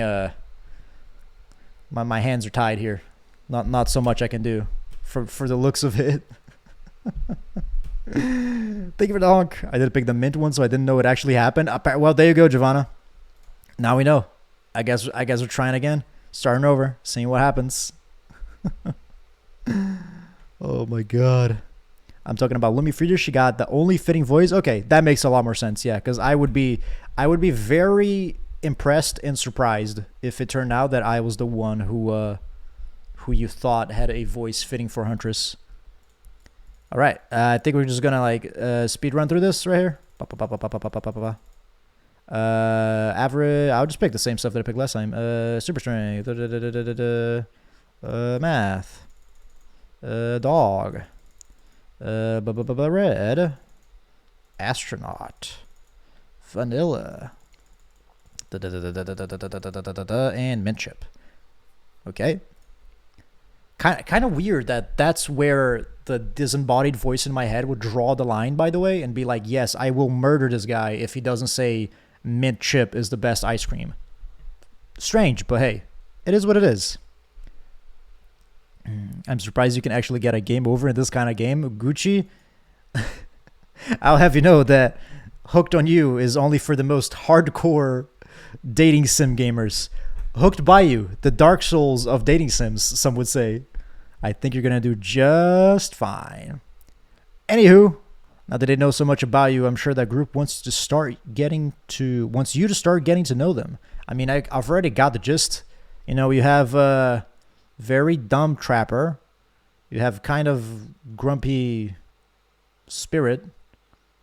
my hands are tied here. Not so much I can do for the looks of it. Thank you for the honk. I did pick the mint one, so I didn't know it actually happened. Well, there you go, Giovanna. Now we know. I guess we're trying again. Starting over. Seeing what happens. Oh my god. I'm talking about Lumi Frieder. She got the only fitting voice. Okay, that makes a lot more sense. Yeah, because I would be very impressed and surprised if it turned out that I was the one who you thought had a voice fitting for Huntress. All right, I think we're just gonna like speed run through this right here. Average. I'll just pick the same stuff that I picked last time. Super strength. Math. Dog. Red. Astronaut. Vanilla. And mint chip. Okay. Kind of weird that that's where the disembodied voice in my head would draw the line, by the way, and be like, yes, I will murder this guy if he doesn't say mint chip is the best ice cream. Strange, but hey, it is what it is. I'm surprised you can actually get a game over in this kind of game. Gucci, I'll have you know that Hooked on You is only for the most hardcore dating sim gamers. Hooked by You, the Dark Souls of dating sims, some would say. I think you're going to do just fine. Anywho, now that they know so much about you, I'm sure that group wants you to start getting to know them. I mean, I've already got the gist. You know, you have very dumb Trapper. You have kind of grumpy Spirit,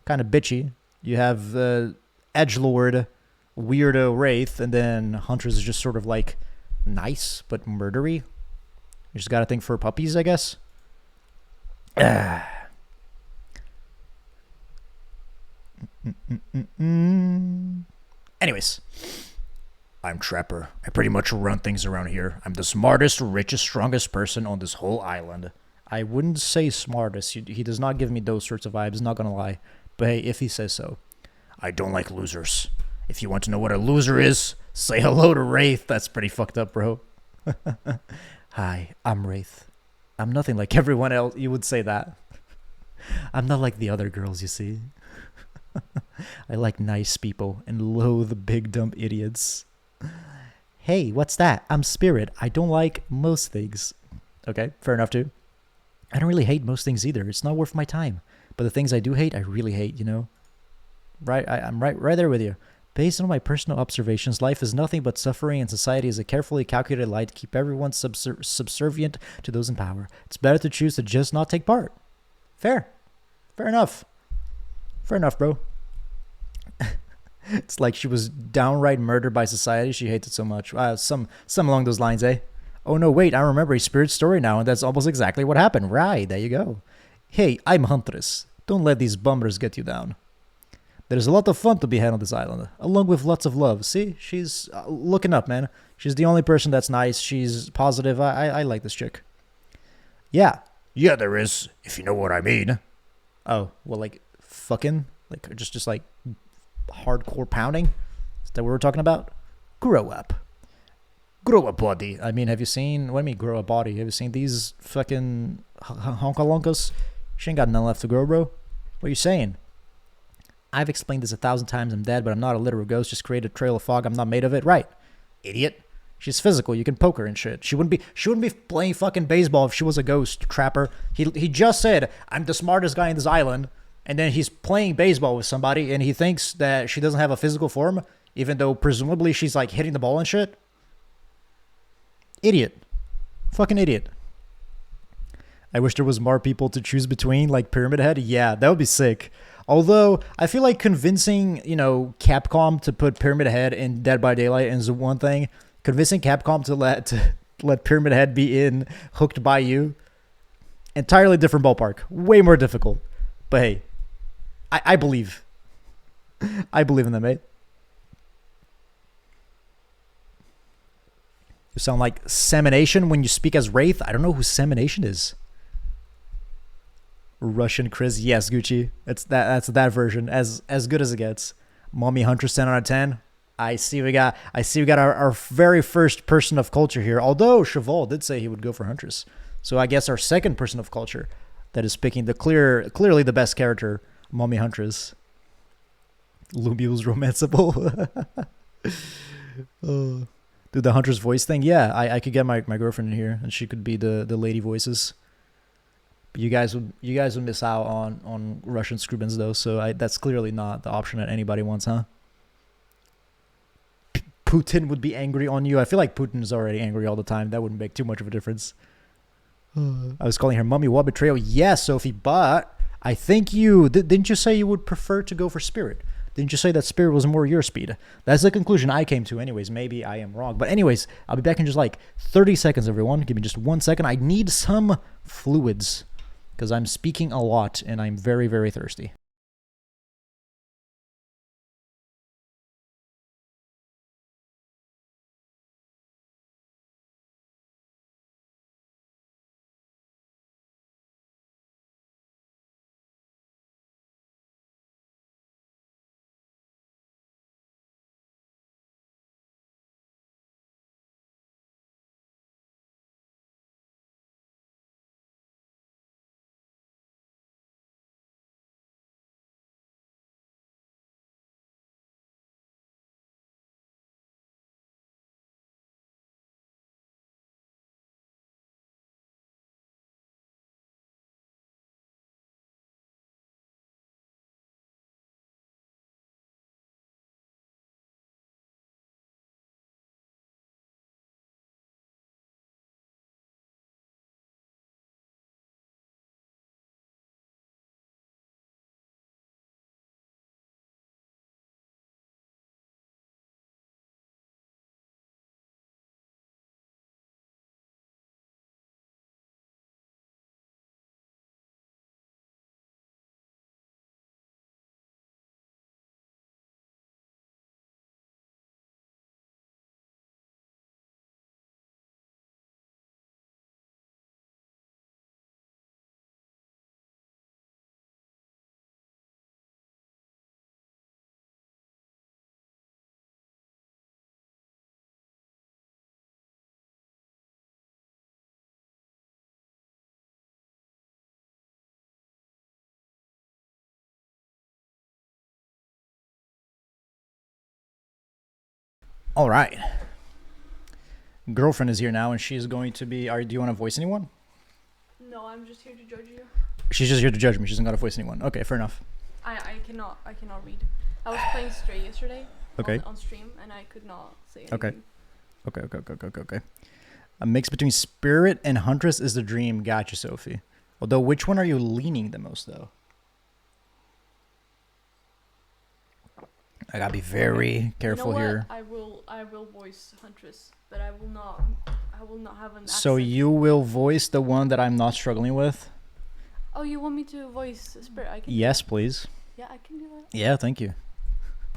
kind of bitchy. You have edgelord, weirdo Wraith, and then Huntress is just sort of like nice but murdery. You just gotta think for puppies, I guess. Anyways, I'm Trapper. I pretty much run things around here. I'm the smartest, richest, strongest person on this whole island. I wouldn't say smartest. He does not give me those sorts of vibes, not gonna lie. But hey, if he says so. I don't like losers. If you want to know what a loser is, say hello to Wraith. That's pretty fucked up, bro. Hi, I'm Wraith. I'm nothing like everyone else. You would say that. I'm not like the other girls, you see. I like nice people and loathe big dumb idiots. Hey, what's that? I'm Spirit. I don't like most things. Okay, fair enough too. I don't really hate most things either. It's not worth my time. But the things I do hate, I really hate, you know? Right, I'm right there with you. Based on my personal observations, life is nothing but suffering, and society is a carefully calculated lie to keep everyone subservient to those in power. It's better to choose to just not take part. Fair enough. Fair enough, bro. It's like she was downright murdered by society. She hates it so much. Some along those lines, eh? Oh no, wait, I remember a Spirit story now, and that's almost exactly what happened. Right, there you go. Hey, I'm Huntress. Don't let these bummers get you down. There's a lot of fun to be had on this island, along with lots of love. See, she's looking up, man. She's the only person that's nice. She's positive. I like this chick. Yeah, there is, if you know what I mean. Oh, well, like fucking, like just like hardcore pounding. Is that what we're talking about? Grow up, body. I mean, have you seen? What do you mean, grow a body? Have you seen these fucking honkalonkas? She ain't got none left to grow, bro. What are you saying? I've explained this 1,000 times. I'm dead, but I'm not a literal ghost. Just create a trail of fog. I'm not made of it. Right, idiot. She's physical. You can poke her and shit. She wouldn't be playing fucking baseball if she was a ghost, Trapper. He just said, I'm the smartest guy in this island, and then he's playing baseball with somebody, and he thinks that she doesn't have a physical form, even though presumably she's like hitting the ball and shit. Idiot. Fucking idiot. I wish there was more people to choose between, like Pyramid Head. Yeah, that would be sick. Although, I feel like convincing, you know, Capcom to put Pyramid Head in Dead by Daylight is one thing. Convincing Capcom to let Pyramid Head be in Hooked by You, entirely different ballpark. Way more difficult. But hey, I believe. I believe in them, mate. You sound like Semination when you speak as Wraith. I don't know who Semination is. Russian Chris, yes, Gucci. That's that version, as good as it gets. Mommy Huntress 10 out of 10. I see we got our very first person of culture here. Although Cheval did say he would go for Huntress, so I guess our second person of culture. that is picking the clearly the best character, Mommy Huntress. Lumiel's romanceable. Oh. Dude, the Huntress voice thing, yeah, I could get my girlfriend in here and she could be the lady voices. But you guys would miss out on Russian Scribens though, so that's clearly not the option that anybody wants, huh? Putin would be angry on you. I feel like Putin is already angry all the time. That wouldn't make too much of a difference. I was calling her Mummy. What betrayal? Yes, Sophie, but I think you didn't you say you would prefer to go for Spirit? Didn't you say that Spirit was more your speed? That's the conclusion I came to anyways. Maybe I am wrong. But anyways, I'll be back in just like 30 seconds, everyone. Give me just 1 second. I need some fluids because I'm speaking a lot and I'm very, very thirsty. All right. Girlfriend is here now, and she's going to be. Do you want to voice anyone? No, I'm just here to judge you. She's just here to judge me. She doesn't got to voice anyone. Okay, fair enough. I cannot read. I was playing Stray yesterday. Okay. On stream, and I could not say anything. Okay. A mix between Spirit and Huntress is the dream. Gotcha, Sophie. Although, which one are you leaning the most, though? I gotta be very careful here. I will voice Huntress, but I will not have an accent. So you will voice the one that I'm not struggling with? Oh, you want me to voice Spirit? I can. Yes, please. Yeah, I can do that. Yeah, thank you.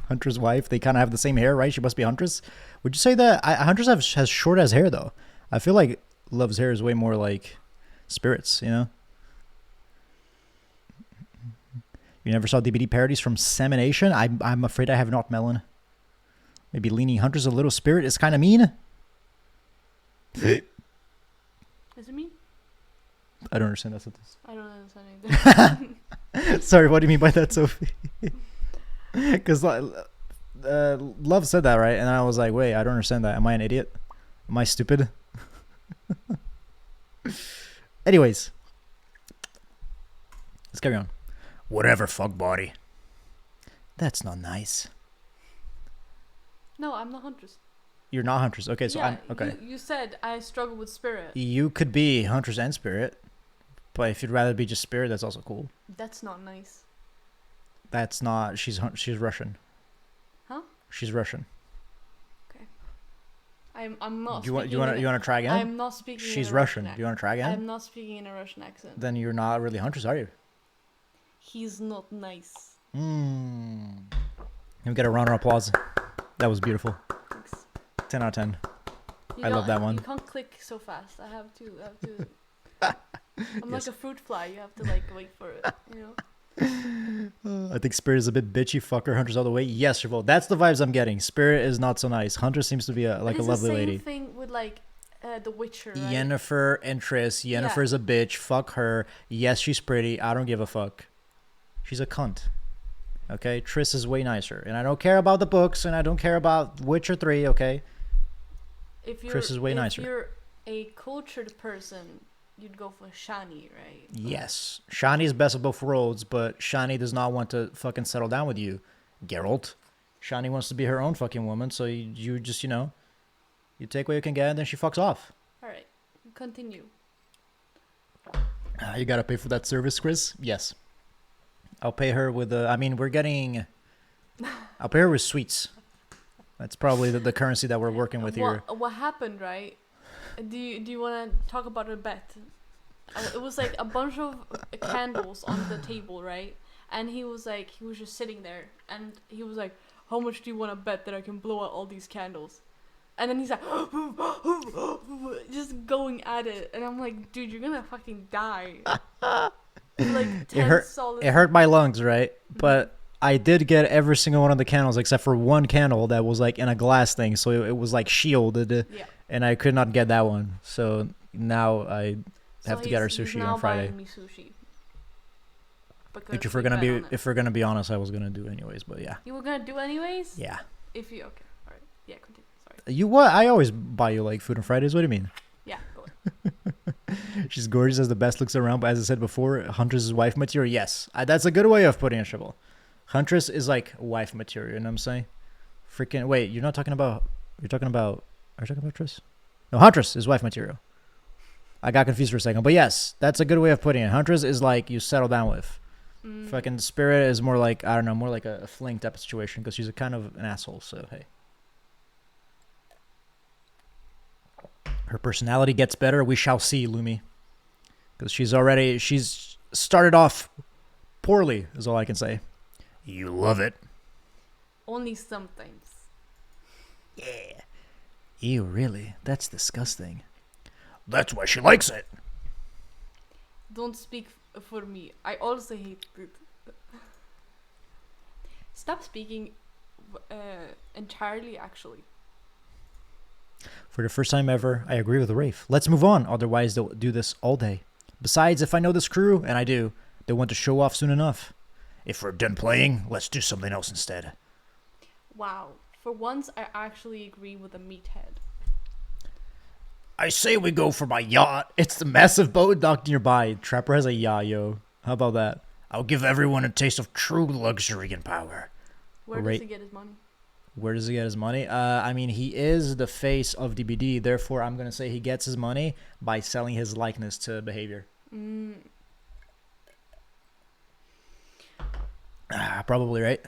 Huntress' wife, they kind of have the same hair, right? She must be Huntress. Would you say that Huntress has short ass hair though? I feel like Love's hair is way more like Spirit's, you know? You never saw DVD parodies from Semination? I'm afraid I have not, Melon. Maybe leaning Huntress a little. Spirit is kind of mean. Is it mean? I don't understand that sentence. I don't understand either. Sorry, what do you mean by that, Sophie? Because Love said that, right? And I was like, wait, I don't understand that. Am I an idiot? Am I stupid? Anyways. Let's carry on. Whatever, fuck body. That's not nice. No, I'm not Huntress. You're not Huntress. Okay, so yeah, I'm okay. You said I struggle with Spirit. You could be Huntress and Spirit, but if you'd rather be just Spirit, that's also cool. That's not nice. That's not. She's Russian. Huh? She's Russian. Okay. I'm not. You want to try again? I'm not speaking. She's in a Russian. Russian Do you want to try again? I'm not speaking in a Russian accent. Then you're not really Huntress, are you? He's not nice. Can we get a round of applause? That was beautiful. Thanks. 10 out of 10. I love that one. You can't click so fast. I have to. I'm like a fruit fly. You have to like wait for it. You know. I think Spirit is a bit bitchy. Fucker, Huntress all the way. Yes, Revolt. That's the vibes I'm getting. Spirit is not so nice. Hunter seems to be a lovely lady. It's the same thing with like The Witcher, right? Yennefer and Triss. Yennefer's a bitch. Fuck her. Yes, she's pretty. I don't give a fuck. She's a cunt. Okay? Triss is way nicer. And I don't care about the books, and I don't care about Witcher 3, okay? Triss is way nicer. If you're a cultured person, you'd go for Shani, right? Yes. Shani is best of both worlds, but Shani does not want to fucking settle down with you, Geralt. Shani wants to be her own fucking woman, so you just, you take what you can get, and then she fucks off. Alright, continue. You gotta pay for that service, Chris? Yes. I'll pay her with I'll pay her with sweets. That's probably the currency that we're working with here. What happened, right? Do you want to talk about a bet? It was like a bunch of candles on the table, right? And he was just sitting there, and he was like, how much do you want to bet that I can blow out all these candles? And then he's like, just going at it. And I'm like, dude, you're gonna fucking die. Like 10 solid. It hurt my lungs, right? But I did get every single one of the candles except for one candle that was like in a glass thing. So it was like shielded. Yeah. And I could not get that one. So now I have to get her sushi on Friday. Buying me sushi. Which if we're gonna be honest, I was gonna do anyways, but yeah. You were gonna do anyways? Yeah. Okay. Alright. Yeah, continue. Sorry. You what? I always buy you like food on Fridays. What do you mean? Yeah, go on. She's gorgeous as the best looks around, but as I said before, Huntress is wife material. Yes. That's a good way of putting it, Shibble. Huntress is like wife material, you know what I'm saying? Freaking wait, are you talking about Triss? No, Huntress is wife material. I got confused for a second. But yes, that's a good way of putting it. Huntress is like you settle down with. Fucking Spirit is more like, I don't know, more like a fling type of situation because she's a kind of an asshole, so hey. Her personality gets better. We shall see, Lumi. Because she's started off poorly, is all I can say. You love it. Only sometimes. Yeah. Ew, really? That's disgusting. That's why she likes it. Don't speak for me. I also hate it. Stop speaking entirely, actually. For the first time ever, I agree with Rafe. Let's move on, otherwise they'll do this all day. Besides, if I know this crew, and I do, they want to show off soon enough. If we're done playing, let's do something else instead. Wow. For once, I actually agree with a meathead. I say we go for my yacht. It's the massive boat docked nearby. Trapper has a yacht, yo. How about that? I'll give everyone a taste of true luxury and power. Where does he get his money? Where does he get his money? I mean, he is the face of DBD. Therefore, I'm going to say he gets his money by selling his likeness to behavior. Probably, right?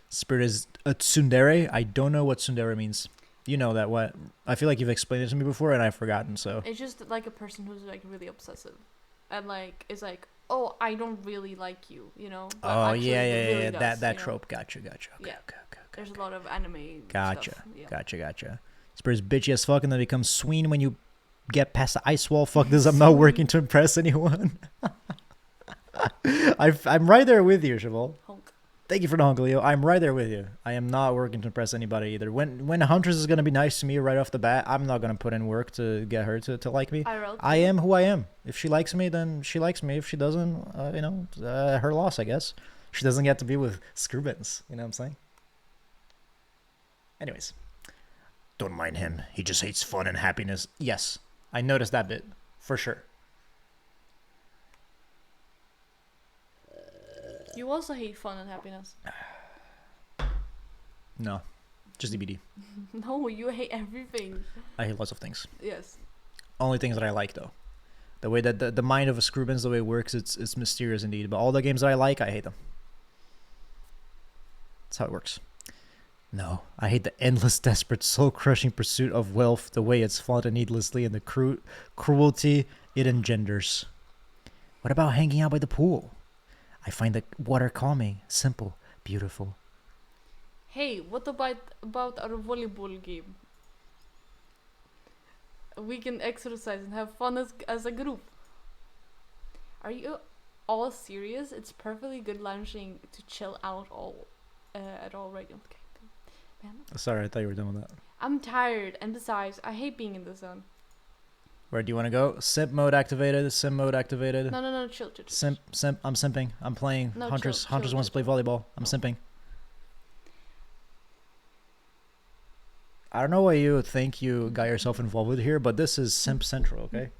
Spirit is a tsundere. I don't know what tsundere means. You know that what? I feel like you've explained it to me before and I've forgotten, so. It's just like a person who's like really obsessive. And like, is like, oh, I don't really like you, you know? But oh, really yeah. Does, that trope. Gotcha. Okay, yeah. Okay. There's a lot of anime Gotcha. stuff. Yeah. Gotcha. Spirit's bitchy as fuck and then becomes sween when you get past the ice wall. Fuck this, I'm not working to impress anyone. I'm right there with you, Cheval. Honk. Thank you for the honk, Leo. I'm right there with you. I am not working to impress anybody either. When Huntress is going to be nice to me right off the bat, I'm not going to put in work to get her to like me. I am who I am. If she likes me, then she likes me. If she doesn't, her loss, I guess. She doesn't get to be with Screwbins. You know what I'm saying? Anyways. Don't mind him. He just hates fun and happiness. Yes. I noticed that bit. For sure. You also hate fun and happiness. No. Just DBD. No, you hate everything. I hate lots of things. Yes. Only things that I like, though. The way that the mind of a Screwbins, the way it works, it's mysterious indeed. But all the games that I like, I hate them. That's how it works. No, I hate the endless, desperate, soul-crushing pursuit of wealth, the way it's flaunted needlessly, and the cruelty it engenders. What about hanging out by the pool? I find the water calming, simple, beautiful. Hey, what about our volleyball game? We can exercise and have fun as a group. Are you all serious? It's perfectly good lunching to chill out at all right? Okay. Man, Sorry, I thought you were done with that. I'm tired, and besides, I hate being in the sun. Where do you want to go? Simp mode activated. Sim mode activated. No, chill. Simp. I'm simping. I'm playing. No, Huntress. chill, Huntress chill, wants to play volleyball. I'm simping. I don't know why you think you got yourself involved with here, but this is simp central, okay?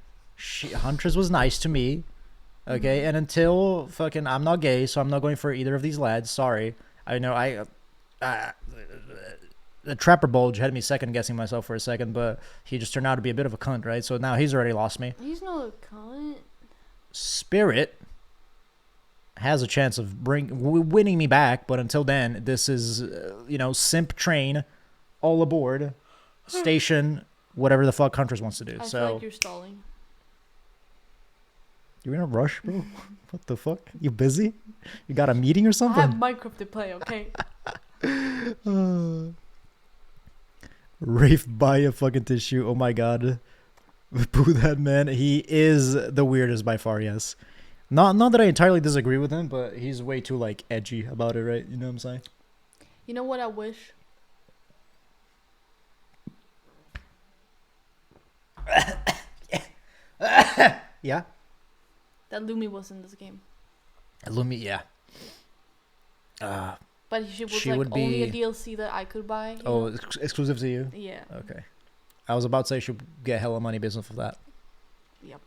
Huntress was nice to me, okay? And until fucking I'm not gay, so I'm not going for either of these lads. Sorry. I know the Trapper Bulge had me second guessing myself for a second, but he just turned out to be a bit of a cunt, right? So now he's already lost me. He's not a cunt. Spirit has a chance of winning me back, but until then, this is, simp train, all aboard, station, whatever the fuck Huntress wants to do. I So feel like you're stalling. you're in a rush, bro? What the fuck? You busy? You got a meeting or I something? have Minecraft to play, okay? Rafe, buy a fucking tissue. Oh my god. Boo that man. He is the weirdest by far, yes. Not that I entirely disagree with him, but he's way too, like, edgy about it, right? You know what I'm saying? You know what I wish? Yeah. That Lumi was in this game. Lumi, yeah. But she was She like would only a be- DLC that I could buy. you Oh, know? exclusive to you? Yeah. Okay. I was about to say she should get hella money based off of that. Yep.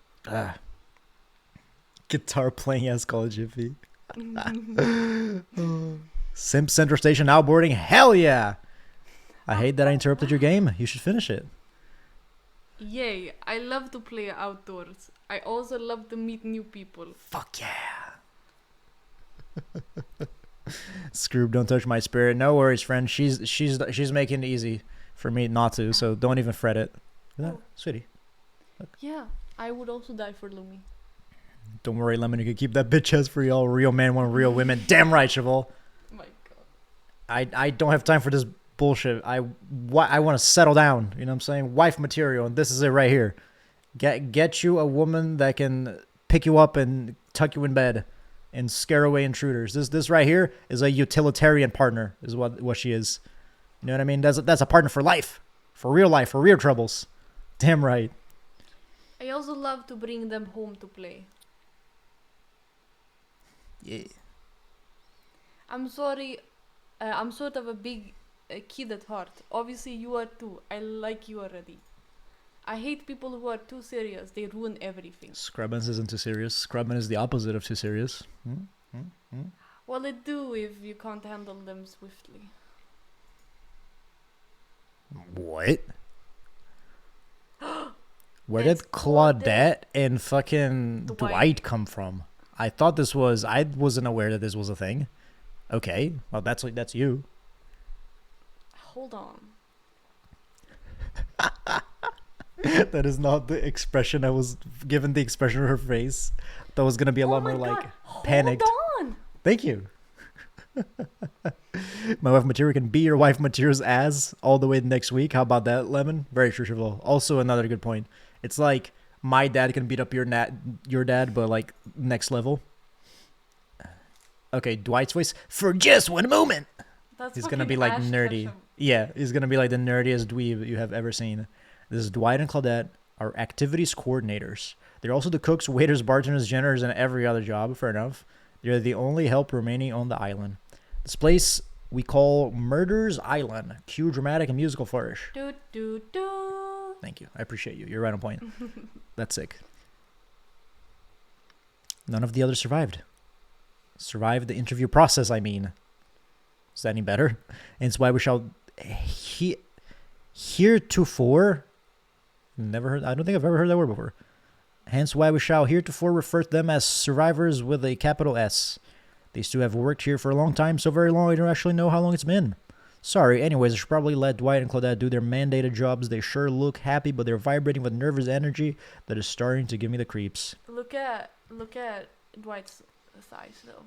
Guitar playing as Call of Jiffy. Simp Center Station outboarding. Hell yeah! I hate that I interrupted your game. You should finish it. Yay! I love to play outdoors. I also love to meet new people. Fuck yeah! Scroob, don't touch my spirit. No worries, friend. She's making it easy for me not to, so don't even fret it. Look at that, sweetie. Yeah, I would also die for Lumi. Don't worry, Lemon. You can keep that bitch ass for y'all. Real man want real women. Damn right, Cheval. My God. I don't have time for this bullshit. I want to settle down. You know what I'm saying? Wife material, and this is it right here. Get you a woman that can pick you up and tuck you in bed and scare away intruders. This right here is a utilitarian partner, is what she is. You know what I mean? That's a partner for life, for real troubles. Damn right. I also love to bring them home to play. Yeah. I'm sorry. I'm sort of a big kid at heart. Obviously, you are too. I like you already. I hate people who are too serious. They ruin everything. Scrubbins isn't too serious. Scrubbin is the opposite of too serious. Well, they do if you can't handle them swiftly. What? Where It's did Claudette and fucking Dwight. Dwight come from? I wasn't aware that this was a thing. Okay, well that's you. Hold on. That is not the expression I was given. The expression of her face. That was gonna be a lot more like panicked. Hold on. Thank you. My wife material can be your wife material's ass all the way next week. How about that, Lemon? Very true, Cheval. Also another good point. It's like my dad can beat up your dad, but like next level. Okay, Dwight's voice for just one moment. That's He's gonna fucking be like Ash nerdy. Ketchum. Yeah, he's gonna be like the nerdiest dweeb you have ever seen. This is Dwight and Claudette are activities coordinators. They're also the cooks, waiters, bartenders, janitors, and every other job. Fair enough. They're the only help remaining on the island. This place we call Murder's Island. Cue dramatic and musical flourish. Do do do. Thank you. I appreciate you. You're right on point. That's sick. None of the others survived. Survived the interview process, I mean. Is that any better? And it's why we shall heretofore. Never heard. I don't think I've ever heard that word before. Hence why we shall heretofore refer to them as survivors with a capital S. These two have worked here for a long time, so very long I don't actually know how long it's been. Sorry, anyways, I should probably let Dwight and Claudette do their mandated jobs. They sure look happy, but they're vibrating with nervous energy that is starting to give me the creeps. Look at Dwight's thighs though.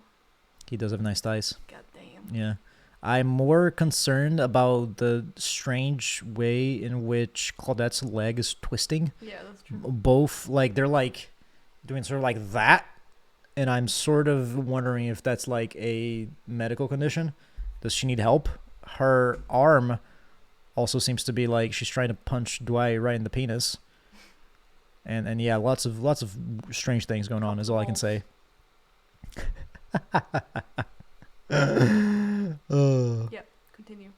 He does have nice thighs. God damn. Yeah. I'm more concerned about the strange way in which Claudette's leg is twisting. Yeah, that's true. Both, like, they're, like, doing sort of like that. And I'm sort of wondering if that's, like, a medical condition. Does she need help? her arm also seems to be like she's trying to punch Dwight right in the penis. And yeah, lots of strange things going on is all I can say. Yeah, continue.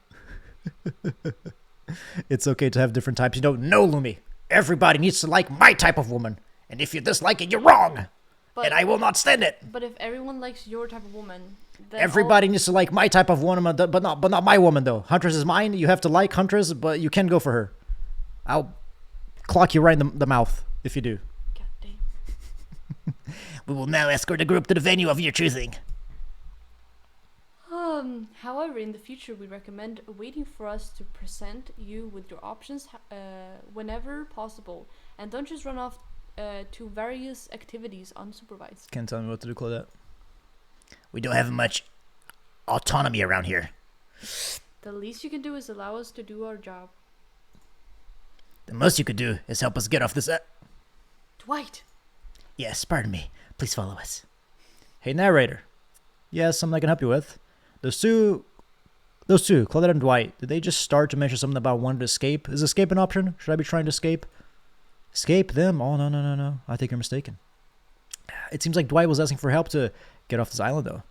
It's okay to have different types. You don't know, Lumi. Everybody needs to like my type of woman. And if you dislike it, you're wrong. And I will not stand it. But if everyone likes your type of woman, then Everybody needs to like my type of woman, but not my woman though. Huntress is mine. You have to like Huntress, but you can go for her. I'll clock you right in the mouth if you do. God damn. We will now escort the group to the venue of your choosing. However, in the future, we recommend waiting for us to present you with your options whenever possible, and don't just run off to various activities unsupervised. Can't tell me what to do, Claudette. We don't have much autonomy around here. The least you can do is allow us to do our job. The most you could do is help us get off this. Dwight! Yes, pardon me. Please follow us. Hey, narrator. Yes, something I can help you with. Those two, Claudette and Dwight, did they just start to mention something about wanting to escape? Is escape an option? Should I be trying to escape? Escape them? Oh, no. I think you're mistaken. It seems like Dwight was asking for help to get off this island, though.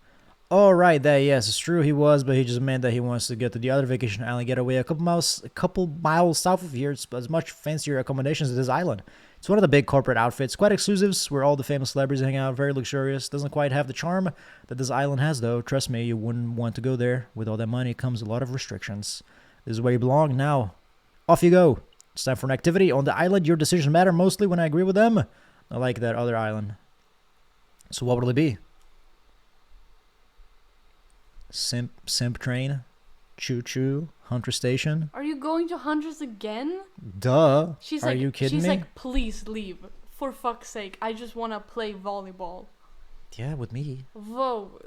Oh, right, yes, it's true he was, but he just meant that he wants to get to the other vacation island, get away a couple miles south of here. It's as much fancier accommodations as this island. It's one of the big corporate outfits, quite exclusives, where all the famous celebrities hang out, very luxurious. Doesn't quite have the charm that this island has, though. Trust me, you wouldn't want to go there. With all that money comes a lot of restrictions. This is where you belong now. Off you go. It's time for an activity. On the island, your decisions matter mostly when I agree with them. I like that other island. So what will it be? Simp train? Choo-choo? Hunter station? Are you going to Huntress again? Duh. She's Are like, you kidding she's me? like, please leave. For fuck's sake, I just want to play volleyball. Yeah, with me. Whoa.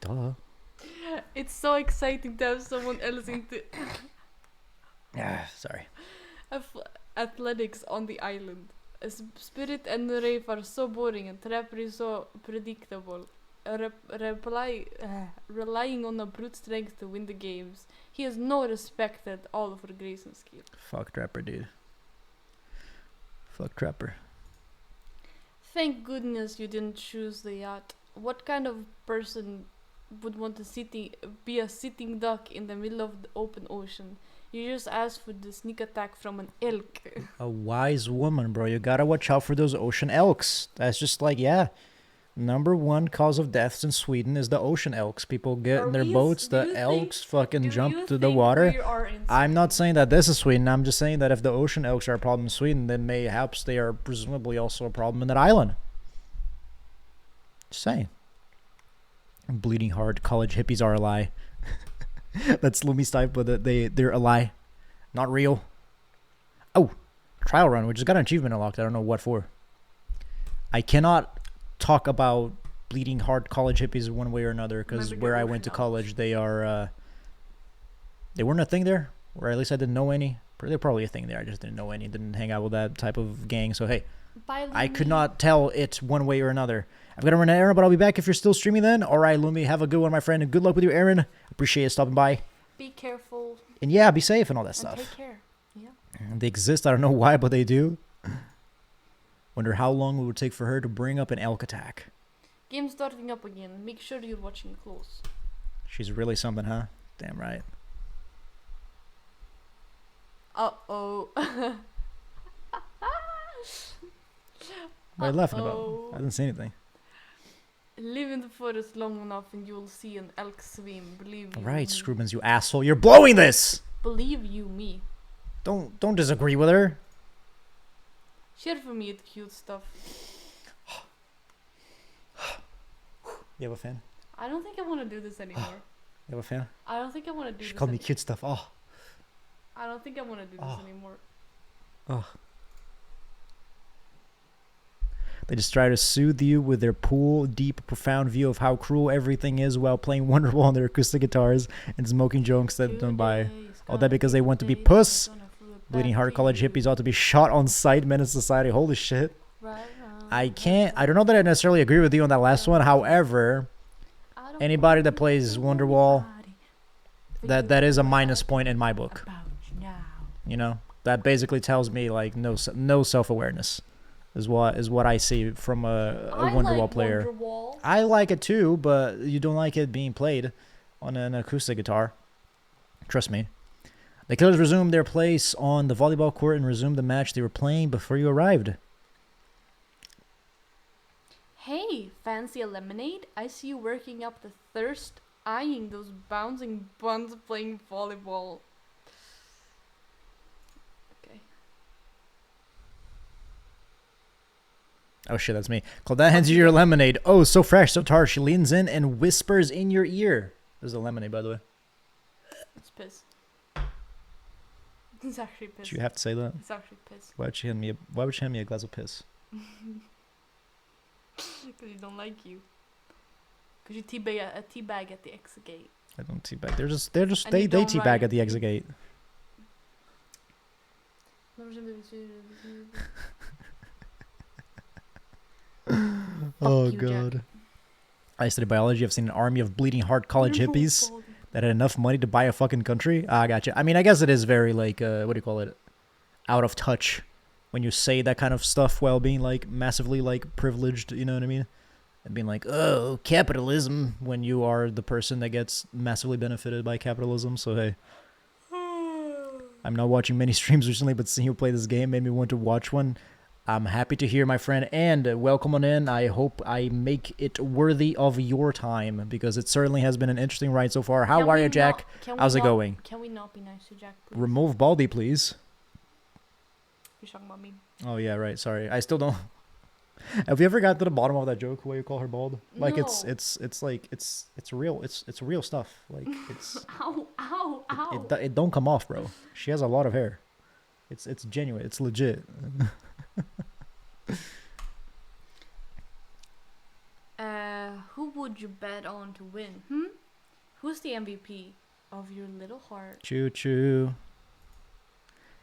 Duh. It's so exciting to have someone else into Sorry. athletics on the island. Spirit and rave are so boring and Trapper is so predictable. Relying on a brute strength to win the games. He has no respect at all for grace and skill. Fuck Trapper, dude. Fuck Trapper. Thank goodness you didn't choose the yacht. What kind of person would want to be a sitting duck in the middle of the open ocean? You just asked for the sneak attack from an elk. A wise woman, bro. You gotta watch out for those ocean elks. That's just like, yeah. Number one cause of deaths in Sweden is the ocean elks. People get in their boats, the elks fucking jump to the water. I'm not saying that this is Sweden. I'm just saying that if the ocean elks are a problem in Sweden, then mayhaps they are presumably also a problem in that island. Just saying. Bleeding heart college hippies are a lie. That's Lumi's type, but they're a lie. Not real. Oh, trial run, which has got an achievement unlocked. I don't know what for. I cannot talk about bleeding heart college hippies one way or another, because where I went to college, they are they weren't a thing there, or at least I didn't know any. They're probably a thing there. I just didn't know any. Didn't hang out with that type of gang. So hey, I could not tell it one way or another. I've got to run an errand, but I'll be back if you're still streaming then. All right, Lumi, have a good one, my friend, and good luck with your errand. Appreciate you stopping by. Be careful. And yeah, be safe and all that And stuff. take care. Yeah. They exist. I don't know why, but they do. Wonder how long it would take for her to bring up an elk attack. Game starting up again. Make sure you're watching close. She's really something, huh? Damn right. Uh-oh. What are you laughing about? I didn't say anything. Live in the forest long enough and you'll see an elk swim. Believe you Alright, me. Scrubens, you asshole. You're blowing this! Believe you me. Don't disagree with her. Share for me the cute stuff. You have a fan? I don't think I want to do this anymore. You have a fan? I don't think I want to do She this called me cute stuff. Oh. I don't think I want to do this anymore. Oh. They just try to soothe you with their pool, deep, profound view of how cruel everything is while playing Wonderwall on their acoustic guitars and smoking jokes that don't buy. All that because they want to be puss. Bleeding heart college hippies ought to be shot on sight, menace society. Holy shit. I don't know that I necessarily agree with you on that last one. However, anybody that plays Wonderwall, that is a minus point in my book. About now. You know, that basically tells me like no self-awareness is what I see from a Wonderwall player. Wonderwall. I like it too, but you don't like it being played on an acoustic guitar. Trust me. The Killers resumed their place on the volleyball court and resumed the match they were playing before you arrived. Hey, fancy a lemonade? I see you working up the thirst, eyeing those bouncing buns playing volleyball. Okay. Oh shit, that's me. Claudette hands you your lemonade. Oh, so fresh, so tart. She leans in and whispers in your ear. This is a lemonade, by the way. It's piss. It's actually piss. Did you have to say that? It's actually piss. Why would she hand me a glass of piss? Because you don't like you. Because you teabag at the exit gate. I don't teabag. They And you don't teabag write- at the exit gate. Oh you, god. Jack. I studied biology. I've seen an army of bleeding heart college hippies that had enough money to buy a fucking country. I gotcha. I mean, I guess it is very like what do you call it? Out of touch when you say that kind of stuff while being like massively like privileged, you know what I mean? And being like, "Oh, capitalism," when you are the person that gets massively benefited by capitalism. So hey, I'm not watching many streams recently, but seeing you play this game made me want to watch one. I'm happy to hear, my friend, and welcome on in. I hope I make it worthy of your time, because it certainly has been an interesting ride so far. How are you, Jack? How's it going? Can we not be nice to Jack, please? Remove Baldy, please. You're talking about me. Oh, yeah, right. Sorry. I still don't... Have you ever got to the bottom of that joke where you call her bald? Like, No. it's like, it's real. It's real stuff. Like, it's... Ow, ow, ow. It don't come off, bro. She has a lot of hair. It's genuine. It's legit. Who would you bet on to win? Who's the MVP of your little heart? Choo choo.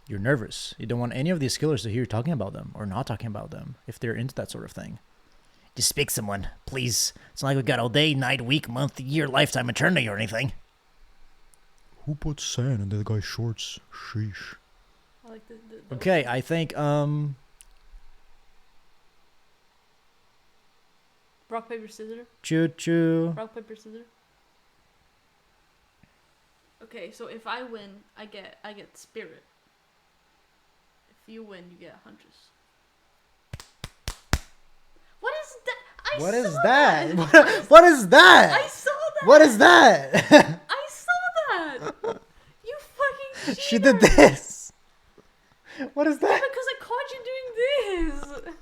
You're nervous. You don't want any of these killers to hear you talking about them or not talking about them if they're into that sort of thing. Just pick someone, please. It's not like we got all day, night, week, month, year, lifetime, eternity, or anything. Who put sand in that guy's shorts? Sheesh. I like the Okay, I think rock, paper, scissors. choo choo. Rock, paper, scissors. Okay, so if I win, I get spirit. If you win, you get huntress. What is that? What is saw that? that? What is that? I saw that. What is that? I saw that. You fucking cheater. She did this. What is that? Because I caught you doing this.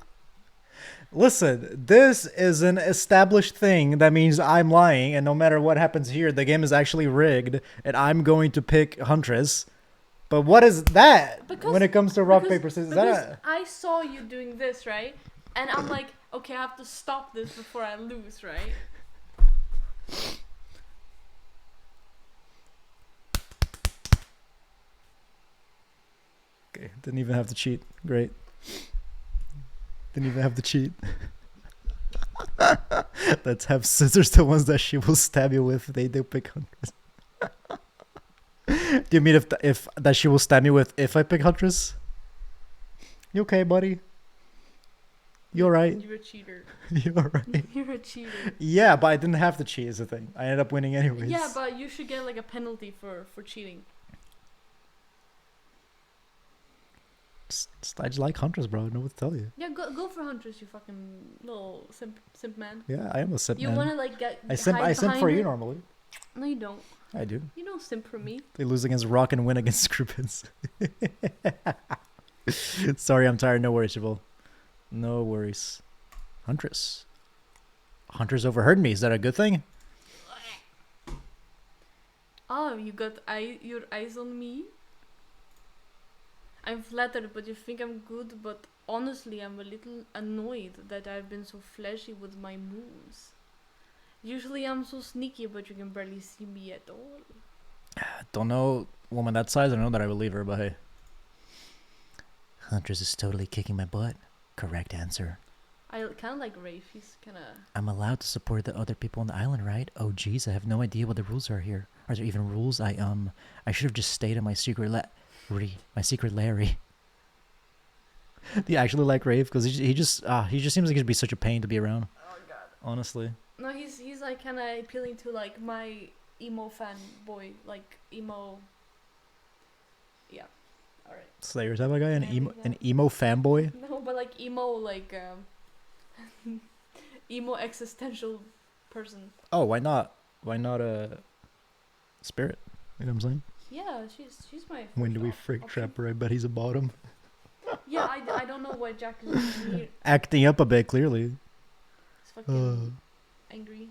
Listen, this is an established thing. That means I'm lying, and no matter what happens here, the game is actually rigged, and I'm going to pick Huntress. But what is that when it comes to rock, paper, scissors? Is that I saw you doing this, right? And I'm like, okay, I have to stop this before I lose, right? Okay, didn't even have to cheat. Great. Didn't even have to cheat. Let's have scissors, the ones that she will stab you with. They do pick Huntress. Do you mean if that she will stab me with if I pick Huntress? You okay, buddy? You alright? You're a cheater. You alright? You're a cheater. Yeah, but I didn't have to cheat is the thing. I ended up winning anyways. Yeah, but you should get like a penalty for cheating. I just like Huntress, bro. I don't know what to tell you. Yeah, go for Huntress, you fucking little simp man. Yeah, I am a simp You man. wanna like get I simp for behind you her? normally. No, you don't. I do. You don't simp for me. They lose against Rock and win against Scrippins. Sorry, I'm tired. No worries, Jabal. No worries. Huntress. Huntress overheard me. Is that a good thing? Oh, you got your eyes on me? I'm flattered, but you think I'm good, but honestly I'm a little annoyed that I've been so flashy with my moves. Usually I'm so sneaky, but you can barely see me at all. Don't know woman that size. I don't know that I believe her, but hey. Huntress is totally kicking my butt. Correct answer. I kind of like Rafe. He's kind of. I'm allowed to support the other people on the island, right? Oh, geez, I have no idea what the rules are here. Are there even rules? I should have just stayed in my secret my secret Larry. Do you actually like Rafe? Because he just seems like he'd be such a pain to be around. Oh God. Honestly. No, he's like kind of appealing to like my emo fanboy, like emo. Yeah. All right. Slayer type of guy, an Yeah, emo fanboy. No, but like emo, like emo existential person. Oh, why not? Why not Spirit? You know what I'm saying? Yeah, she's my. When do we first freak option. Trapper? I bet he's a bottom. Yeah, I don't know why Jack is doing here. Acting up a bit, clearly. He's fucking angry.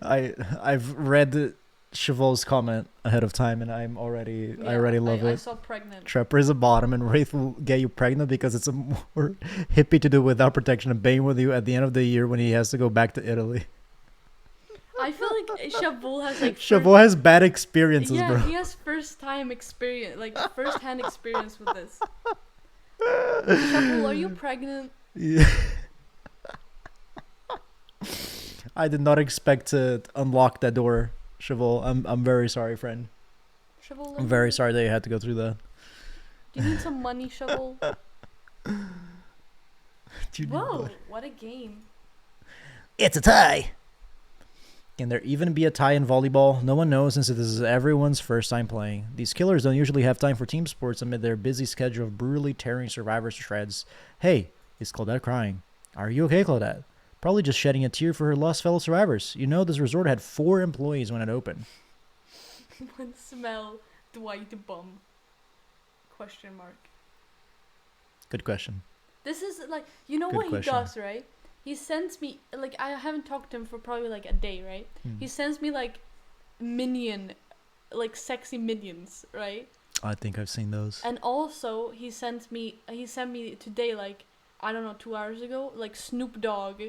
I've read Cheval's comment ahead of time, and I already love I it. saw pregnant. Trapper is a bottom, and Wraith will get you pregnant because it's a more hippie to do without protection and Bane with you at the end of the year when he has to go back to Italy. I feel like Chabot has like. Cheval has bad experiences, yeah, bro. he has first-hand experience with this. Chabot, are you pregnant? Yeah. I did not expect to unlock that door, Cheval. I'm very sorry, friend. Chabot, I'm very sorry that you had to go through that. Do you need some money, Chabot? Do you need Whoa, what? what a game. It's a tie. Can there even be a tie in volleyball? No one knows since this is everyone's first time playing. These killers don't usually have time for team sports amid their busy schedule of brutally tearing survivors to shreds. Hey, is Claudette crying? Are you okay, Claudette? Probably just shedding a tear for her lost fellow survivors. You know this resort had 4 employees when it opened. One smell, Dwight bum. Question mark. Good question. This is like, you know Good what question. he does, right? He sends me, like, I haven't talked to him for probably like a day, right? He sends me like sexy minions, right? I think I've seen those. And also he sent me today, like, I don't know, 2 hours ago, like Snoop Dogg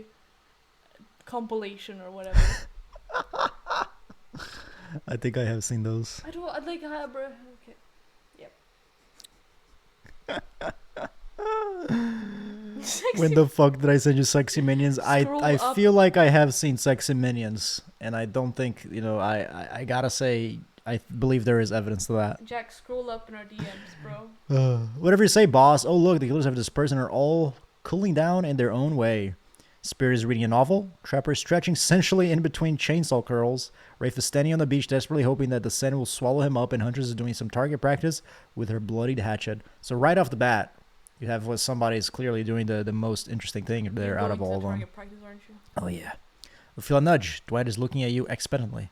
compilation or whatever. I think I have seen those. I like, bro. Okay. Sexy When the fuck did I send you Sexy Minions? Scroll I up. feel like I have seen Sexy Minions, and I don't think, I gotta say, I believe there is evidence to that. Jack, scroll up in our DMs, bro. Whatever you say, boss. Oh, look, the killers have dispersed and are all cooling down in their own way. Spirit is reading a novel. Trapper is stretching sensually in between chainsaw curls. Rafe is standing on the beach, desperately hoping that the sand will swallow him up, and Huntress is doing some target practice with her bloodied hatchet. So right off the bat, you have what somebody is clearly doing the most interesting thing there You're out going of to all of them. target practice, aren't you? Oh, yeah. We feel a nudge. Dwight is looking at you expectantly.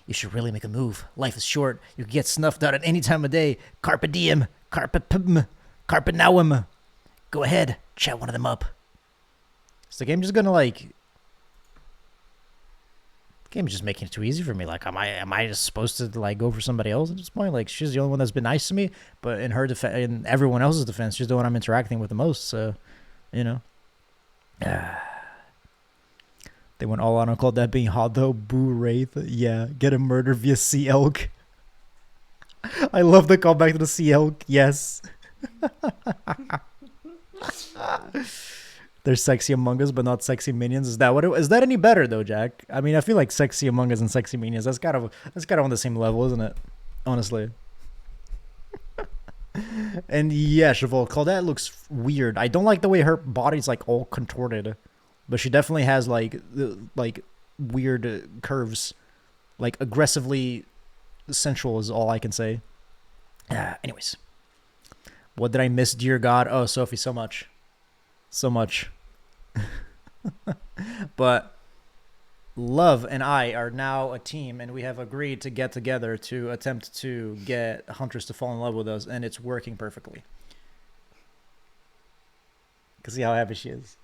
You should really make a move. Life is short. You can get snuffed out at any time of day. Carpe diem. Carpe nauem. Go ahead. Chat one of them up. Is the game just gonna The game's just making it too easy for me. Like, am I just supposed to go for somebody else at this point? Like, she's the only one that's been nice to me, but in her defense, in everyone else's defense, she's the one I'm interacting with the most. So, They went all out on called that being hot though. Boo Wraith. Yeah, get a murder via Sea Elk. I love the callback to the Sea Elk. Yes. They're sexy Among Us, but not sexy minions. Is that what is that any better though, Jack? I mean, I feel like sexy Among Us and sexy minions. That's kind of on the same level, isn't it? Honestly. And yeah, Cheval, Claudette looks weird. I don't like the way her body's all contorted, but she definitely has weird curves, aggressively sensual is all I can say. Anyways, what did I miss, dear God? Oh, Sophie, so much. But Love and I are now a team, and we have agreed to get together to attempt to get Huntress to fall in love with us, and it's working perfectly. Cause see how happy she is.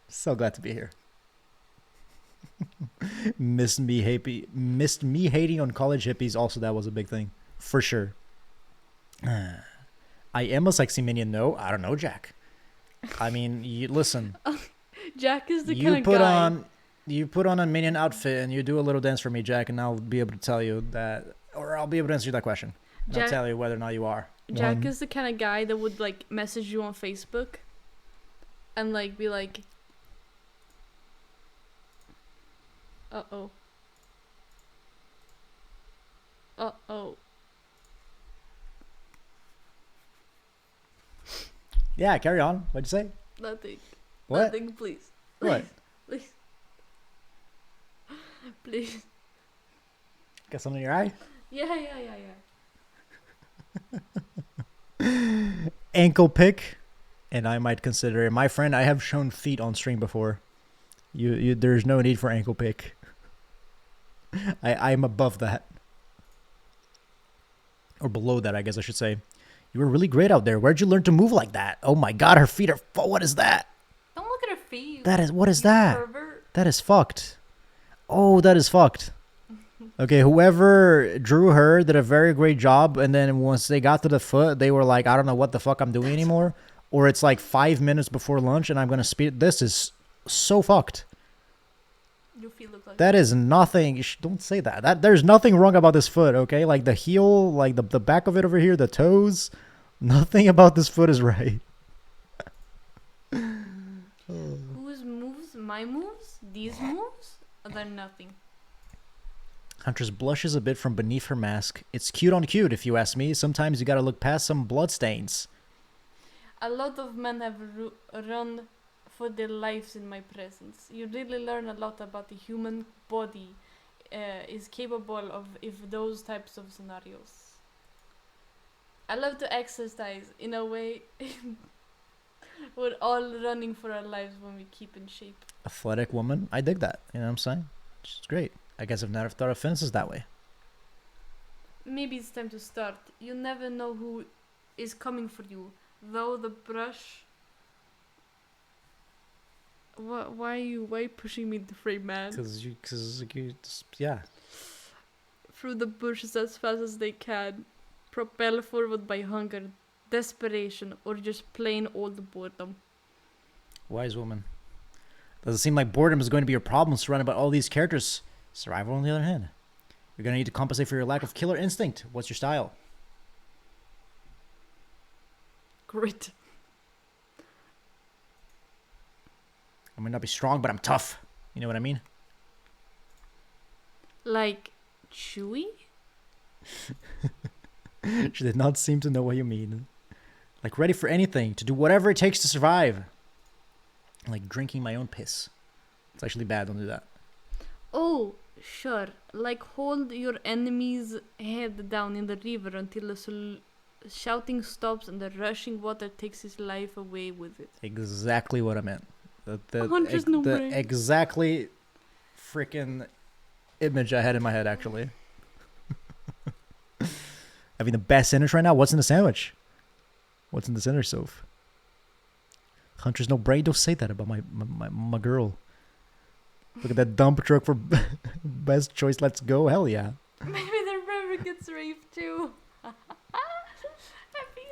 So glad to be here. Missed me hating on college hippies. Also, that was a big thing for sure. I am a sexy minion. No, I don't know, Jack. I mean, listen. Jack is the kind of guy. You put on a minion outfit and you do a little dance for me, Jack, and I'll be able to tell you that, or I'll be able to answer that question. Jack, I'll tell you whether or not you are. Jack One. is the kind of guy that would like message you on Facebook and like be like, uh-oh. Uh-oh. Yeah, carry on. What'd you say? Nothing. What? Nothing, please. What? Please. Please. Got something in your eye? Yeah. Ankle pick, and I might consider it. My friend, I have shown feet on stream before. You there's no need for ankle pick. I'm above that. Or below that, I guess I should say. You were really great out there. Where'd you learn to move like that? Oh my god, her feet are... What is that? Don't look at her feet. What is you that? pervert. That is fucked. Oh, that is fucked. Okay, whoever drew her did a very great job, and then once they got to the foot, they were like, I don't know what the fuck I'm doing anymore. Or it's like 5 minutes before lunch, and I'm going to speed... This is so fucked. Your feet look like That is nothing... Don't say that. There's nothing wrong about this foot, okay? Like the heel, like the back of it over here, the toes. Nothing about this foot is right. Whose moves? My moves? These moves? They're nothing. Huntress blushes a bit from beneath her mask. It's cute on cute, if you ask me. Sometimes you gotta look past some bloodstains. A lot of men have run for their lives in my presence. You really learn a lot about the human body is capable of those types of scenarios. I love to exercise in a way. We're all running for our lives when we keep in shape. Athletic woman. I dig that. You know what I'm saying? It's great. I guess I've never thought of fences that way. Maybe it's time to start. You never know who is coming for you. Though the brush... Why are you pushing me in the frame, man? Yeah. Through the bushes as fast as they can. Propel forward by hunger, desperation, or just plain old boredom. Wise woman. Doesn't seem like boredom is going to be your problem surrounded by all these characters. Survival, on the other hand. You're going to need to compensate for your lack of killer instinct. What's your style? Grit. I might not be strong, but I'm tough. You know what I mean? Like, chewy? She did not seem to know what you mean. Like ready for anything, to do whatever it takes to survive. Like drinking my own piss. It's actually bad, don't do that. Oh, sure. Like hold your enemy's head down in the river until the shouting stops and the rushing water takes his life away with it. Exactly what I meant. No brain. Exactly freaking image I had in my head, actually. Having the best sandwich right now? What's in the sandwich? What's in the sandwich, Soph? Hunter's no brain? Don't say that about my girl. Look at that dump truck for best choice. Let's go. Hell yeah. Maybe the river gets raped too. Happy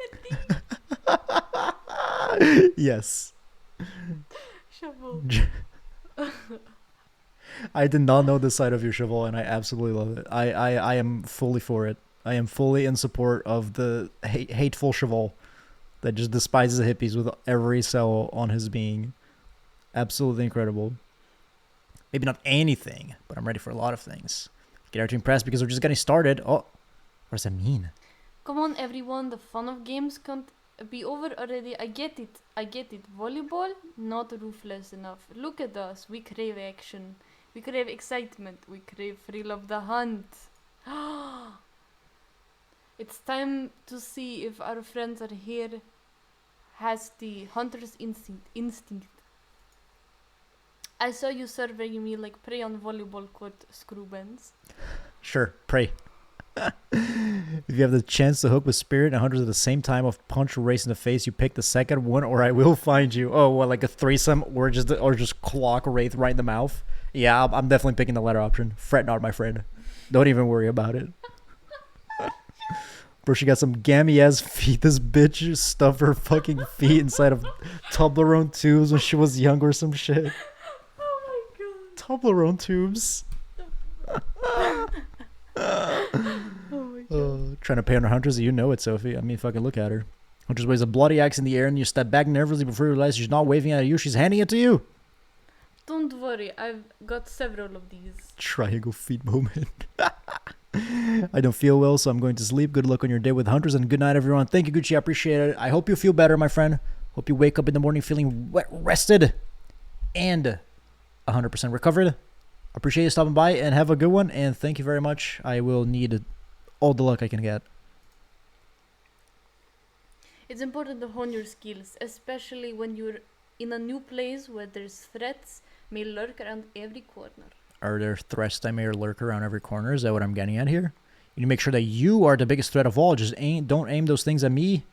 ending. Yes. Shovel. I did not know this side of your Cheval, and I absolutely love it. I am fully for it. I am fully in support of the hateful Cheval that just despises the hippies with every cell on his being. Absolutely incredible. Maybe not anything, but I'm ready for a lot of things. Get out to impress because we're just getting started. Oh, what does that mean? Come on, everyone. The fun of games can't be over already. I get it. Volleyball, not ruthless enough. Look at us. We crave action. We crave excitement. We crave thrill of the hunt. It's time to see if our friends are here. Has the hunter's instinct. I saw you surveying me like prey on volleyball court, Screwbens. Sure, pray. If you have the chance to hook with Spirit and Hunters at the same time of punch or race in the face, you pick the second one, or I will find you. Oh, what, like a threesome, or just clock Wraith right in the mouth? Yeah, I'm definitely picking the latter option. Fret not, my friend. Don't even worry about it. Bro, she got some gammy-ass feet. This bitch stuffed her fucking feet inside of Toblerone tubes when she was young or some shit. Oh my god. Toblerone tubes. Oh my god. Trying to pay on her hunters, you know it, Sophie. I mean, fucking look at her. Huntress waves a bloody axe in the air and you step back nervously before you realize she's not waving at you, she's handing it to you. Don't worry, I've got several of these. Triangle feet moment. I don't feel well, so I'm going to sleep. Good luck on your day with hunters and good night, everyone. Thank you, Gucci. I appreciate it. I hope you feel better, my friend. Hope you wake up in the morning feeling rested and 100% recovered. Appreciate you stopping by and have a good one. And thank you very much. I will need all the luck I can get. It's important to hone your skills, especially when you're in a new place where there's threats may lurk around every corner. Are there threats that may lurk around every corner? Is that what I'm getting at here? You need to make sure that you are the biggest threat of all. Just don't aim those things at me.